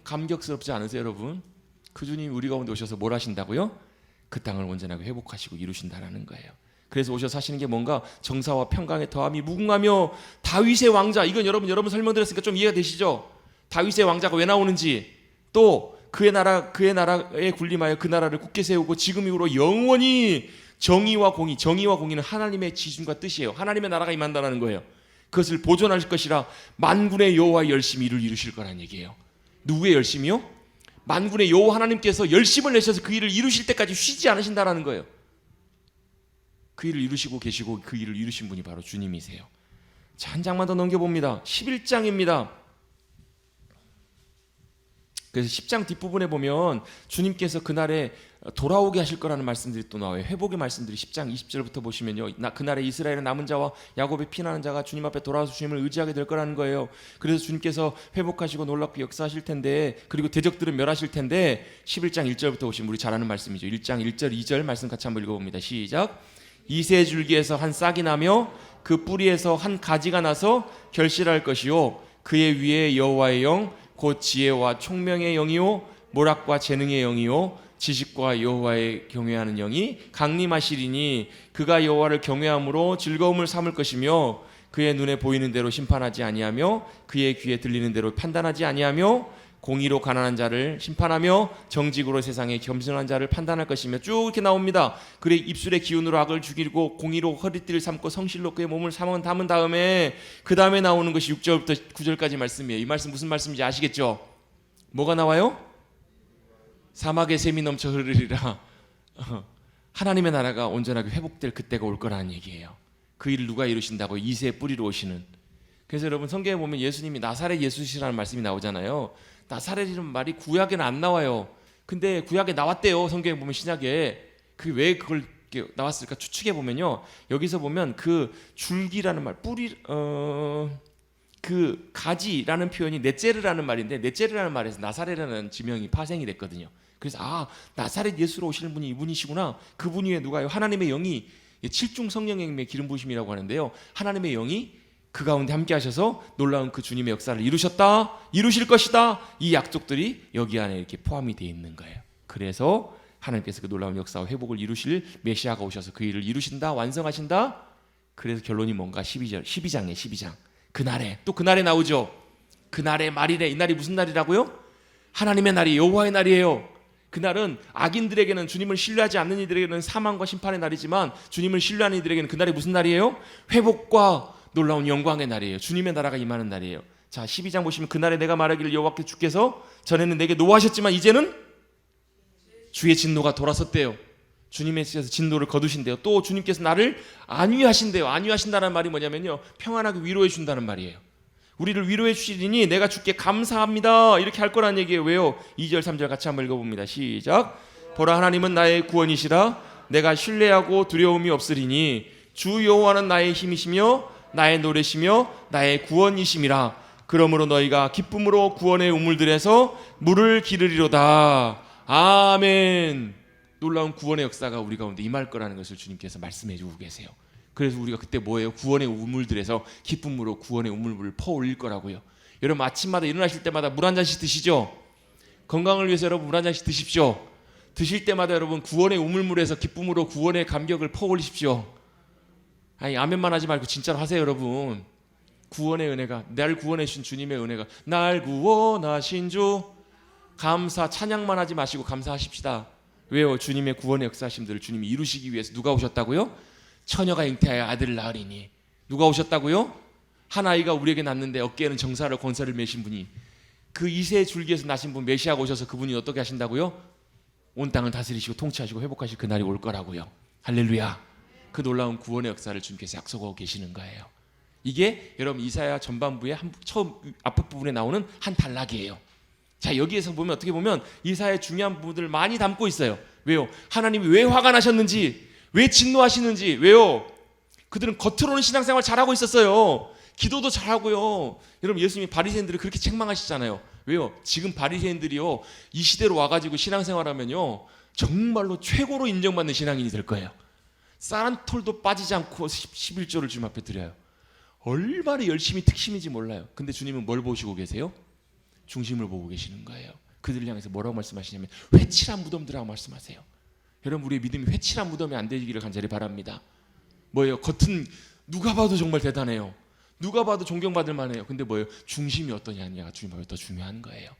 감격스럽지 않으세요, 여러분? 그 주님이 우리 가운데 오셔서 뭘 하신다고요? 그 땅을 온전하게 회복하시고 이루신다라는 거예요. 그래서 오셔서 하시는 게 뭔가 정사와 평강의 더함이 무궁하며 다윗의 왕자. 이건 여러분 설명드렸으니까 좀 이해가 되시죠? 다윗의 왕자가 왜 나오는지, 또 그의 나라에 군림하여 그 나라를 굳게 세우고 지금 이후로 영원히 정의와 공의는 하나님의 지준과 뜻이에요. 하나님의 나라가 임한다는 거예요. 그것을 보존할 것이라 만군의 여호와의 열심히 이를 이루실 거란 얘기예요. 누구의 열심이요? 만군의 여호와 하나님께서 열심을 내셔서 그 일을 이루실 때까지 쉬지 않으신다라는 거예요. 그 일을 이루시고 계시고 그 일을 이루신 분이 바로 주님이세요. 자, 한 장만 더 넘겨봅니다. 11장입니다. 그래서 10장 뒷부분에 보면 주님께서 그날에 돌아오게 하실 거라는 말씀들이 또 나와요. 회복의 말씀들이 10장 20절부터 보시면요. 그날에 이스라엘의 남은 자와 야곱의 피나는 자가 주님 앞에 돌아와서 주님을 의지하게 될 거라는 거예요. 그래서 주님께서 회복하시고 놀랍게 역사하실 텐데, 그리고 대적들은 멸하실 텐데 11장 1절부터 보시면 우리 잘 아는 말씀이죠. 1장 1절 2절 말씀 같이 한번 읽어봅니다. 시작. 이새 줄기에서 한 싹이 나며 그 뿌리에서 한 가지가 나서 결실할 것이요 그의 위에 여호와의 영 곧 지혜와 총명의 영이요 모락과 재능의 영이요 지식과 여호와의 경외하는 영이 강림하시리니 그가 여호와를 경외함으로 즐거움을 삼을 것이며 그의 눈에 보이는 대로 심판하지 아니하며 그의 귀에 들리는 대로 판단하지 아니하며 공의로 가난한 자를 심판하며 정직으로 세상에 겸손한 자를 판단할 것이며 쭉 이렇게 나옵니다. 그의 입술의 기운으로 악을 죽이고 공의로 허리띠를 삼고 성실로 그의 몸을 담은 다음에 그 다음에 나오는 것이 6절부터 9절까지 말씀이에요. 이 말씀 무슨 말씀인지 아시겠죠? 뭐가 나와요? 사막에 샘이 넘쳐 흐르리라. 하나님의 나라가 온전하게 회복될 그때가 올 거라는 얘기예요. 그 일을 누가 이루신다고? 이새의 뿌리로 오시는. 그래서 여러분 성경에 보면 예수님이 나사렛 예수시라는 말씀이 나오잖아요. 나사렛이라는 말이 구약에는 안 나와요. 근데 구약에 나왔대요. 성경에 보면 신약에. 그게 왜 그걸 나왔을까 추측해 보면요. 여기서 보면 그 줄기라는 말, 뿌리, 그 가지라는 표현이 넷제르라는 말인데 넷제르라는 말에서 나사렛이라는 지명이 파생이 됐거든요. 그래서 나사렛 예수로 오시는 분이 이분이시구나. 그분 위에 누가요? 하나님의 영이 칠중 성령의 기름 부으심이라고 하는데요. 하나님의 영이 그 가운데 함께 하셔서 놀라운 그 주님의 역사를 이루실 것이다. 이 약속들이 여기 안에 이렇게 포함이 되어 있는 거예요. 그래서 하나님께서 그 놀라운 역사와 회복을 이루실 메시아가 오셔서 그 일을 이루신다, 완성하신다. 그래서 결론이 뭔가 12장에 그날에 나오죠. 그날의 말이래. 이 날이 무슨 날이라고요? 하나님의 날이 여호와의 날이에요. 그날은 악인들에게는, 주님을 신뢰하지 않는 이들에게는 사망과 심판의 날이지만 주님을 신뢰하는 이들에게는 그날이 무슨 날이에요? 회복과 놀라운 영광의 날이에요. 주님의 나라가 임하는 날이에요. 자, 12장 보시면 그날에 내가 말하기를 여호와께 주께서 전에는 내게 노하셨지만 이제는 주의 진노가 돌아섰대요. 주님의 진노를 거두신대요. 또 주님께서 나를 안위하신대요. 안위하신다는 말이 뭐냐면요, 평안하게 위로해 준다는 말이에요. 우리를 위로해 주시리니 내가 주께 감사합니다 이렇게 할 거란 얘기예요. 왜요? 2절 3절 같이 한번 읽어봅니다. 시작. 보라, 하나님은 나의 구원이시라. 내가 신뢰하고 두려움이 없으리니 주 여호와는 나의 힘이시며 나의 노래시며 나의 구원이심이라. 그러므로 너희가 기쁨으로 구원의 우물들에서 물을 기르리로다. 아멘. 놀라운 구원의 역사가 우리 가운데 임할 거라는 것을 주님께서 말씀해 주고 계세요. 그래서 우리가 그때 뭐예요? 구원의 우물들에서 기쁨으로 구원의 우물물을 퍼올릴 거라고요. 여러분 아침마다 일어나실 때마다 물 한 잔씩 드시죠? 건강을 위해서 여러분 물 한 잔씩 드십시오. 드실 때마다 여러분 구원의 우물물에서 기쁨으로 구원의 감격을 퍼올리십시오. 아니 아멘만 하지 말고 진짜로 하세요 여러분. 구원의 은혜가, 날 구원해 주신 주님의 은혜가, 날 구원하신 주 감사, 찬양만 하지 마시고 감사하십시다. 왜요? 주님의 구원의 역사하심들을 주님이 이루시기 위해서 누가 오셨다고요? 처녀가 잉태하여 아들을 낳으리니. 누가 오셨다고요? 한 아이가 우리에게 낳는데 어깨에는 정사를 권세를 메신 분이, 그 이새의 줄기에서 나신 분 메시아가 오셔서 그분이 어떻게 하신다고요? 온 땅을 다스리시고 통치하시고 회복하실 그날이 올 거라고요. 할렐루야. 그 놀라운 구원의 역사를 주님께서 약속하고 계시는 거예요. 이게 여러분 이사야 전반부의 처음 앞부분에 나오는 한 단락이에요. 자, 여기에서 보면 어떻게 보면 이사야의 중요한 부분들을 많이 담고 있어요. 왜요? 하나님이 왜 화가 나셨는지, 왜 진노하시는지. 왜요? 그들은 겉으로는 신앙생활 잘하고 있었어요. 기도도 잘하고요. 여러분 예수님이 바리새인들을 그렇게 책망하시잖아요. 왜요? 지금 바리새인들이요 이 시대로 와가지고 신앙생활하면요 정말로 최고로 인정받는 신앙인이 될 거예요. 쌀 한 톨도 빠지지 않고 11조를 주님 앞에 드려요. 얼마나 열심히 특심인지 몰라요. 근데 주님은 뭘 보시고 계세요? 중심을 보고 계시는 거예요. 그들을 향해서 뭐라고 말씀하시냐면 회칠한 무덤들이라고 말씀하세요. 여러분 우리의 믿음이 회칠한 무덤이 안 되기를 간절히 바랍니다. 뭐예요? 겉은 누가 봐도 정말 대단해요. 누가 봐도 존경받을 만해요. 근데 뭐예요? 중심이 어떠냐가 주님 앞에 더 중요한 거예요.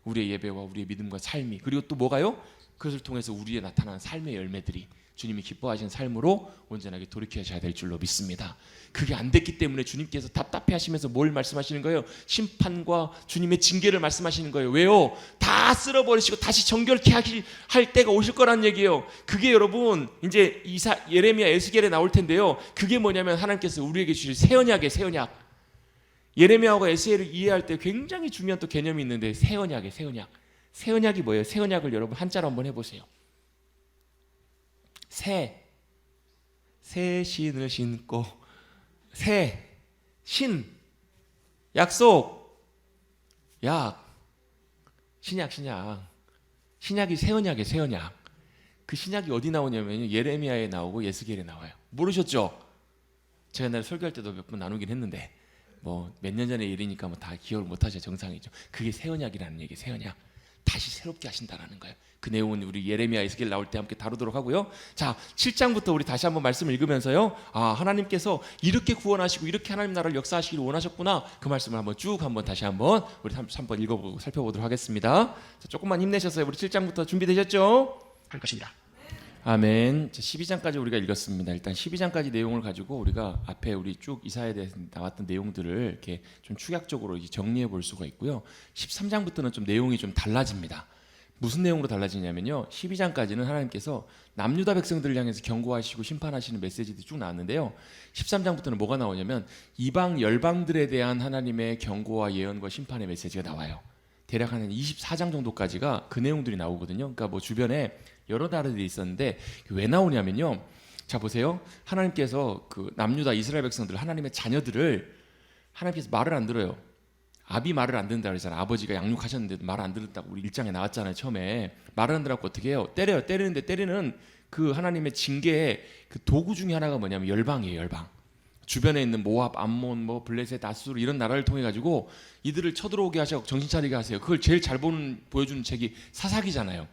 우리의 예배와 우리의 믿음과 삶이, 그리고 또 뭐가요? 그것을 통해서 우리에 나타나는 삶의 열매들이 주님이 기뻐하시는 삶으로 온전하게 돌이켜져야 될 줄로 믿습니다. 그게 안 됐기 때문에 주님께서 답답해 하시면서 뭘 말씀하시는 거예요? 심판과 주님의 징계를 말씀하시는 거예요. 왜요? 다 쓸어버리시고 다시 정결케 할 때가 오실 거란 얘기예요. 그게 여러분 이제 예레미야 에스겔에 나올 텐데요. 그게 뭐냐면 하나님께서 우리에게 주실 새 언약이에요. 새 언약. 예레미야하고 에스겔을 이해할 때 굉장히 중요한 또 개념이 있는데, 새 언약이에요. 새 언약. 새 언약이 뭐예요? 새 언약을 여러분 한자로 한번 해보세요. 새 신을 신고, 신, 약속, 약, 신약이 새 언약이에요. 새 언약. 그 신약이 어디 나오냐면요 예레미야에 나오고 에스겔에 나와요. 모르셨죠? 제가 옛날에 설교할 때도 몇 번 나누긴 했는데 뭐 몇 년 전의 일이니까 뭐 다 기억을 못하셔 정상이죠. 그게 새 언약이라는 얘기예요. 새 언약. 다시 새롭게 하신다라는 거예요. 그 내용은 우리 예레미야 에스겔 나올 때 함께 다루도록 하고요. 자, 7장부터 우리 다시 한번 말씀을 읽으면서요. 아, 하나님께서 이렇게 구원하시고 이렇게 하나님 나라를 역사하시기를 원하셨구나. 그 말씀을 한번 쭉 다시 한번 우리 한번 읽어보고 살펴보도록 하겠습니다. 자, 조금만 힘내셨어요. 우리 7장부터 준비되셨죠? 할 것입니다. 아멘. 12장까지 우리가 읽었습니다. 일단 12장까지 내용을 가지고 우리가 앞에 우리 쭉 이사야에 대해서 나왔던 내용들을 이렇게 좀 축약적으로 정리해 볼 수가 있고요. 13장부터는 좀 내용이 좀 달라집니다. 무슨 내용으로 달라지냐면요. 12장까지는 하나님께서 남유다 백성들을 향해서 경고하시고 심판하시는 메시지들이 쭉 나왔는데요. 13장부터는 뭐가 나오냐면 이방 열방들에 대한 하나님의 경고와 예언과 심판의 메시지가 나와요. 대략 한 24장 정도까지가 그 내용들이 나오거든요. 그러니까 뭐 주변에 여러 나라들이 있었는데 왜 나오냐면요. 자 보세요. 하나님께서 그 남유다 이스라엘 백성들, 하나님의 자녀들을 하나님께서 말을 안 들어요. 아비 말을 안 듣는다 그러잖아요. 아버지가 양육하셨는데도 말을 안 듣는다고 우리 1장에 나왔잖아요. 처음에 말을 안 들어갖고 어떻게 해요? 때려요. 때리는 그 하나님의 징계의 그 도구 중에 하나가 뭐냐면 열방이에요. 열방. 주변에 있는 모압, 암몬, 뭐 블레셋, 아수르 이런 나라를 통해 가지고 이들을 쳐들어오게 하시고 정신 차리게 하세요. 그걸 제일 잘 보여주는 책이 사사기잖아요.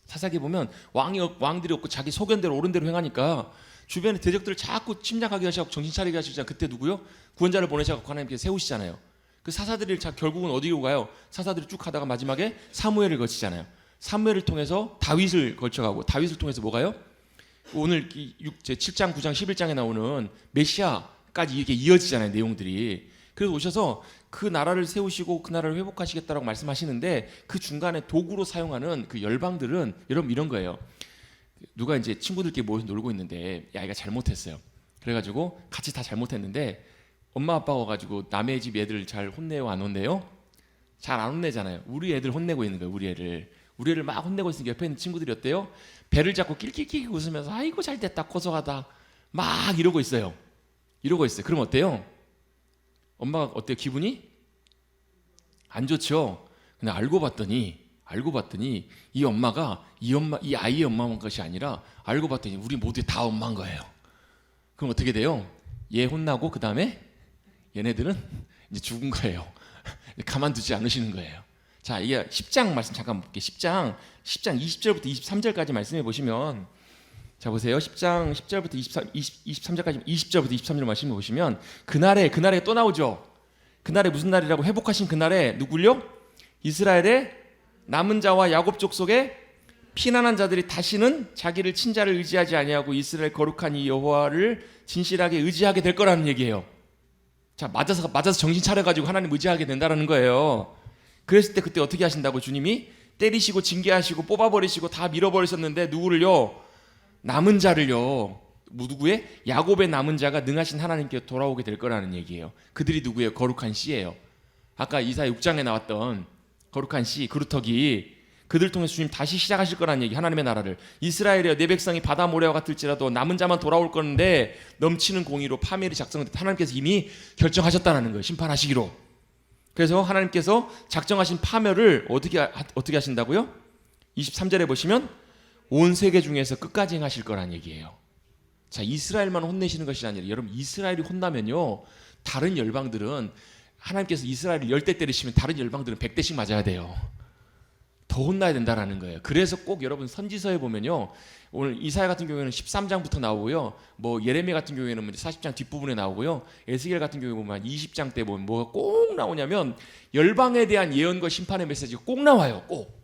사사기 보면 왕들이 없고 자기 소견대로 옳은 대로 행하니까 주변의 대적들을 자꾸 침략하게 하시고 정신 차리게 하시잖아요. 그때 누구요? 구원자를 보내셔서 하나님께서 세우시잖아요. 그 사사들이 결국은 어디로 가요? 사사들이 쭉 가다가 마지막에 사무엘을 거치잖아요. 사무엘을 통해서 다윗을 거쳐가고, 다윗을 통해서 뭐가요? 오늘 7장, 9장, 11장에 나오는 메시아까지 이게 이어지잖아요. 내용들이. 그래서 오셔서 그 나라를 세우시고 그 나라를 회복하시겠다라고 말씀하시는데, 그 중간에 도구로 사용하는 그 열방들은 여러분 이런 거예요. 누가 이제 친구들끼리 모여서 놀고 있는데 야, 얘가 잘못했어요. 그래가지고 같이 다 잘못했는데 엄마 아빠가 와가지고 남의 집 애들 잘 혼내요, 안 혼내요? 잘 안 혼내잖아요. 우리 애들 혼내고 있는 거예요. 우리 애를 막 혼내고 있으니까 옆에 있는 친구들이 어때요? 배를 잡고 낄낄낄 웃으면서 아이고 잘됐다, 고소하다 막 이러고 있어요. 그럼 어때요? 엄마가 어때요? 기분이? 안 좋죠? 근데 알고 봤더니 이 엄마가 이 아이의 엄마인 것이 아니라 알고 봤더니 우리 모두 다 엄마인 거예요. 그럼 어떻게 돼요? 얘 혼나고 그 다음에 얘네들은 이제 죽은 거예요. 가만두지 않으시는 거예요. 자, 이게 10장 말씀 잠깐 볼게요. 10장 20절부터 23절까지 말씀해 보시면, 자 보세요. 10장 10절부터 23절까지 20절부터 23절 말씀해 보시면, 그날에 또 나오죠. 그날에 무슨 날이라고? 회복하신 그날에 누굴요? 이스라엘의 남은 자와 야곱 족속에 피난한 자들이 다시는 자기를 친자를 의지하지 아니하고 이스라엘 거룩한 이 여호와를 진실하게 의지하게 될 거라는 얘기예요. 자, 맞아서 정신 차려가지고 하나님 의지하게 된다라는 거예요. 그랬을 때 그때 어떻게 하신다고? 주님이 때리시고 징계하시고 뽑아버리시고 다 밀어버리셨는데 누구를요? 남은 자를요. 누구의? 야곱의 남은 자가 능하신 하나님께 돌아오게 될 거라는 얘기예요. 그들이 누구예요? 거룩한 씨예요. 아까 이사야 6장에 나왔던 거룩한 씨, 그루터기, 그들 통해서 주님 다시 시작하실 거라는 얘기. 하나님의 나라를. 이스라엘이여 내 백성이 바다 모래와 같을지라도 남은 자만 돌아올 건데 넘치는 공의로 파멸이 작성된 하나님께서 이미 결정하셨다는 거예요. 심판하시기로. 그래서 하나님께서 작정하신 파멸을 어떻게 하신다고요? 23절에 보시면 온 세계 중에서 끝까지 행하실 거란 얘기예요. 자, 이스라엘만 혼내시는 것이 아니라 여러분, 이스라엘이 혼나면요, 다른 열방들은, 하나님께서 이스라엘을 10대 때리시면 다른 열방들은 100대씩 맞아야 돼요. 더 혼나야 된다라는 거예요. 그래서 꼭 여러분 선지서에 보면요, 오늘 이사야 같은 경우에는 13장부터 나오고요, 뭐 예레미야 같은 경우에는 40장 뒷부분에 나오고요, 에스겔 같은 경우에 보면 20장 때 보면 뭐가 꼭 나오냐면 열방에 대한 예언과 심판의 메시지가 꼭 나와요. 꼭.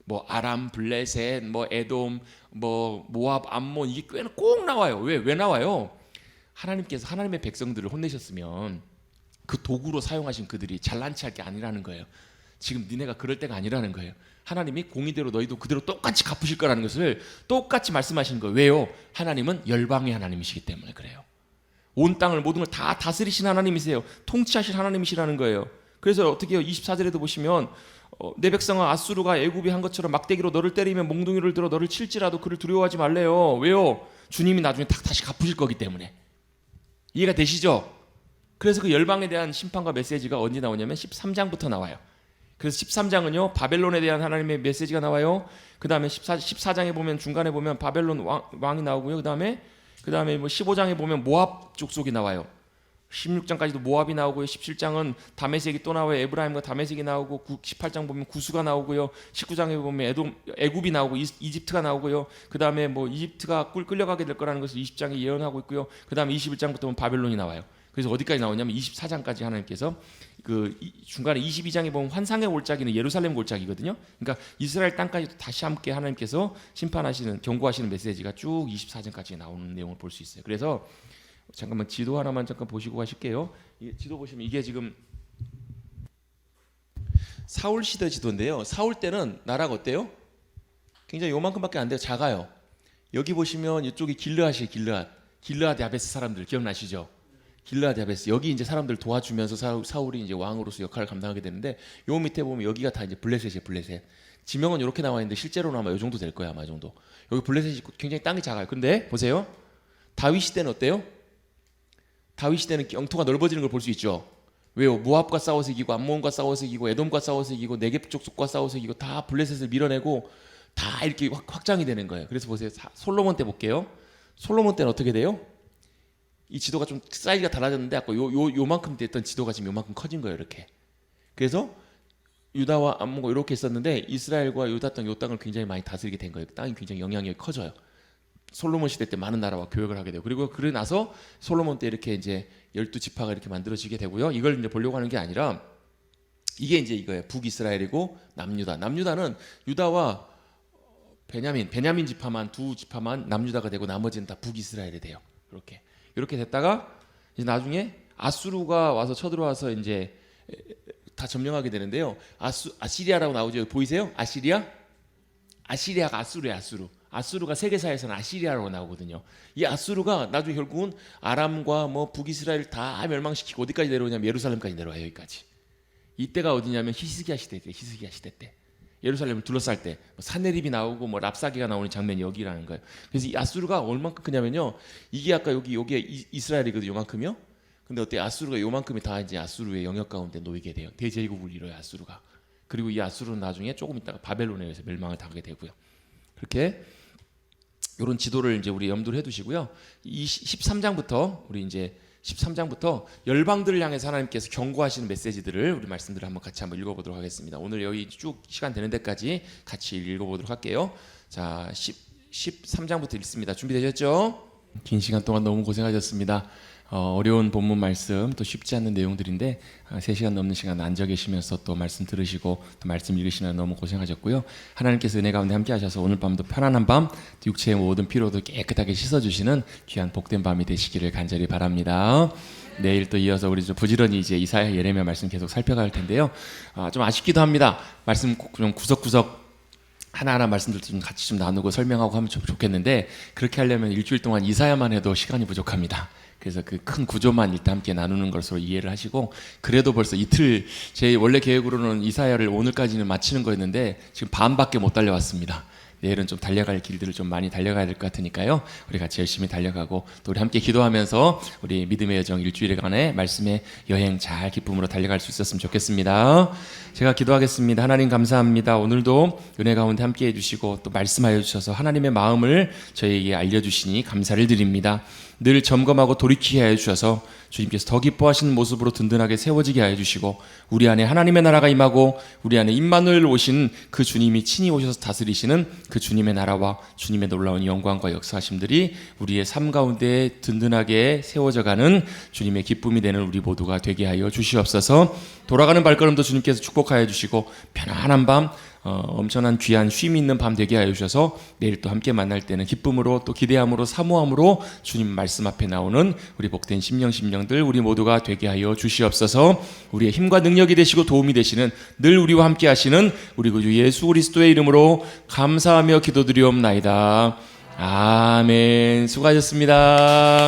뭐 아람, 블레셋, 뭐 에돔, 뭐 모압, 암몬, 이게 꽤나 꼭 나와요. 왜 나와요? 하나님께서 하나님의 백성들을 혼내셨으면 그 도구로 사용하신 그들이 잘난 체할 게 아니라는 거예요. 지금 니네가 그럴 때가 아니라는 거예요. 하나님이 공의대로 너희도 그대로 똑같이 갚으실 거라는 것을 똑같이 말씀하시는 거예요. 왜요? 하나님은 열방의 하나님이시기 때문에 그래요. 온 땅을 모든 걸 다 다스리신 하나님이세요. 통치하실 하나님이시라는 거예요. 그래서 어떻게 해요? 24절에도 보시면 내 백성은 아수르가 애굽이 한 것처럼 막대기로 너를 때리면 몽둥이를 들어 너를 칠지라도 그를 두려워하지 말래요. 왜요? 주님이 나중에 다시 갚으실 거기 때문에. 이해가 되시죠? 그래서 그 열방에 대한 심판과 메시지가 언제 나오냐면 13장부터 나와요. 그래서 13장은요 바벨론에 대한 하나님의 메시지가 나와요. 그 다음에 14장에 보면 중간에 보면 바벨론 왕이 나오고요. 그 다음에 뭐 15장에 보면 모압 족속이 나와요. 16장까지도 모압이 나오고요. 17장은 다메섹이 또 나와요. 에브라임과 다메섹이 나오고 18장 보면 구스가 나오고요. 19장에 보면 애굽이 나오고 이집트가 나오고요. 그 다음에 뭐 이집트가 끌려가게 될 거라는 것을 20장에 예언하고 있고요. 그 다음에 21장부터 보면 바벨론이 나와요. 그래서 어디까지 나오냐면 24장까지 하나님께서 그 중간에 22장에 보면 환상의 골짜기는 예루살렘 골짜기거든요. 그러니까 이스라엘 땅까지 다시 함께 하나님께서 심판하시는, 경고하시는 메시지가 쭉 24장까지 나오는 내용을 볼 수 있어요. 그래서 잠깐만 지도 하나만 잠깐 보시고 가실게요. 지도 보시면 이게 지금 사울 시대 지도인데요. 사울 때는 나라가 어때요? 굉장히 요만큼밖에 안 돼요. 작아요. 여기 보시면 이쪽이 길르앗이에요. 길르앗 야베스 사람들 기억나시죠? 길르앗 야베스. 여기 이제 사람들 도와주면서 사울이 이제 왕으로서 역할을 감당하게 되는데, 요 밑에 보면 여기가 다 이제 블레셋이에요. 블레셋. 지명은 이렇게 나와 있는데 실제로는 아마 이 정도 될 거야. 아마 이 정도. 여기 블레셋이 굉장히 땅이 작아요. 근데 보세요. 다윗 시대는 어때요? 다윗 시대는 영토가 넓어지는 걸 볼 수 있죠. 왜요? 모압과 싸워서 이기고 암몬과 싸워서 이기고 에돔과 싸워서 이기고 네겝 족속과 싸워서 이기고 다 블레셋을 밀어내고 다 이렇게 확장이 되는 거예요. 그래서 보세요. 솔로몬 때 볼게요. 솔로몬 때는 어떻게 돼요? 이 지도가 좀 사이즈가 달라졌는데 아까 요만큼 됐던 지도가 지금 요만큼 커진 거예요. 이렇게. 그래서 유다와 암몬과 이렇게 있었는데 이스라엘과 유다 땅, 요 땅을 굉장히 많이 다스리게 된 거예요. 땅이 굉장히 영향력이 커져요. 솔로몬 시대 때 많은 나라와 교역을 하게 되고, 그리고 그러고 나서 솔로몬 때 이렇게 이제 12지파가 이렇게 만들어지게 되고요. 이걸 이제 보려고 하는 게 아니라 이게 이제 이거예요. 북이스라엘이고 남유다. 남유다는 유다와 베냐민 지파만 두 지파만 남유다가 되고 나머지는 다 북이스라엘이 돼요. 이렇게 됐다가 이제 나중에 아수르가 와서 쳐들어와서 이제 다 점령하게 되는데요. 아시리아라고 나오죠. 보이세요? 아시리아가 아수르예요. 아수르가 세계사에서는 아시리아라고 나오거든요. 이 아수르가 나중에 결국은 아람과 뭐 북이스라엘 다 멸망시키고 어디까지 내려오냐면 예루살렘까지 내려와요. 여기까지. 이때가 어디냐면 히스기야 시대 때. 예루살렘을 둘러쌀 때 사네립이 나오고 뭐 랍사기가 나오는 장면이 여기라는 거예요. 그래서 이 아수르가 얼만큼 크냐면요. 이게 아까 여기에 이스라엘이거든요. 요만큼이요. 근데 어때? 아수르가 요만큼이 다 이제 아수르의 영역 가운데 놓이게 돼요. 대제국을 이뤄요. 아수르가. 그리고 이 아수르는 나중에 조금 있다가 바벨론에 의해서 멸망을 당하게 되고요. 그렇게 이런 지도를 이제 우리 염두를 해두시고요. 이 13장부터 우리 이제 13장부터 열방들을 향해서 하나님께서 경고하시는 메시지들을 우리 말씀들을 한번 같이 한번 읽어보도록 하겠습니다. 오늘 여기 쭉 시간 되는 데까지 같이 읽어보도록 할게요. 자, 13장부터 읽습니다. 준비되셨죠? 긴 시간 동안 너무 고생하셨습니다. 어려운 본문 말씀 또 쉽지 않은 내용들인데 3시간 넘는 시간 앉아 계시면서 또 말씀 들으시고 또 말씀 읽으시느라 너무 고생하셨고요. 하나님께서 은혜 가운데 함께 하셔서 오늘 밤도 편안한 밤, 육체의 모든 피로도 깨끗하게 씻어주시는 귀한 복된 밤이 되시기를 간절히 바랍니다. 내일 또 이어서 우리 좀 부지런히 이제 이사야, 예레미야 말씀 계속 살펴갈 텐데요. 좀 아쉽기도 합니다. 말씀 좀 구석구석 하나하나 말씀들 좀 같이 좀 나누고 설명하고 하면 좀 좋겠는데 그렇게 하려면 일주일 동안 이사야만 해도 시간이 부족합니다. 그래서 그 큰 구조만 일단 함께 나누는 것으로 이해를 하시고, 그래도 벌써 이틀, 제 원래 계획으로는 이사야를 오늘까지는 마치는 거였는데 지금 반밖에 못 달려왔습니다. 내일은 좀 달려갈 길들을 좀 많이 달려가야 될 것 같으니까요. 우리 같이 열심히 달려가고 또 우리 함께 기도하면서 우리 믿음의 여정 일주일간의 말씀의 여행 잘 기쁨으로 달려갈 수 있었으면 좋겠습니다. 제가 기도하겠습니다. 하나님 감사합니다. 오늘도 은혜 가운데 함께 해주시고 또 말씀하여 주셔서 하나님의 마음을 저희에게 알려주시니 감사를 드립니다. 늘 점검하고 돌이키게 하여 주셔서 주님께서 더 기뻐하시는 모습으로 든든하게 세워지게 하여 주시고 우리 안에 하나님의 나라가 임하고 우리 안에 임마누엘 오신 그 주님이 친히 오셔서 다스리시는 그 주님의 나라와 주님의 놀라운 영광과 역사하심들이 우리의 삶 가운데 든든하게 세워져가는 주님의 기쁨이 되는 우리 모두가 되게 하여 주시옵소서. 돌아가는 발걸음도 주님께서 축복하여 주시고 편안한 밤, 엄청난 귀한 쉼이 있는 밤 되게 하여 주셔서 내일 또 함께 만날 때는 기쁨으로 또 기대함으로 사모함으로 주님 말씀 앞에 나오는 우리 복된 심령들 우리 모두가 되게 하여 주시옵소서. 우리의 힘과 능력이 되시고 도움이 되시는 늘 우리와 함께 하시는 우리 구주 예수 그리스도의 이름으로 감사하며 기도드리옵나이다. 아멘. 수고하셨습니다.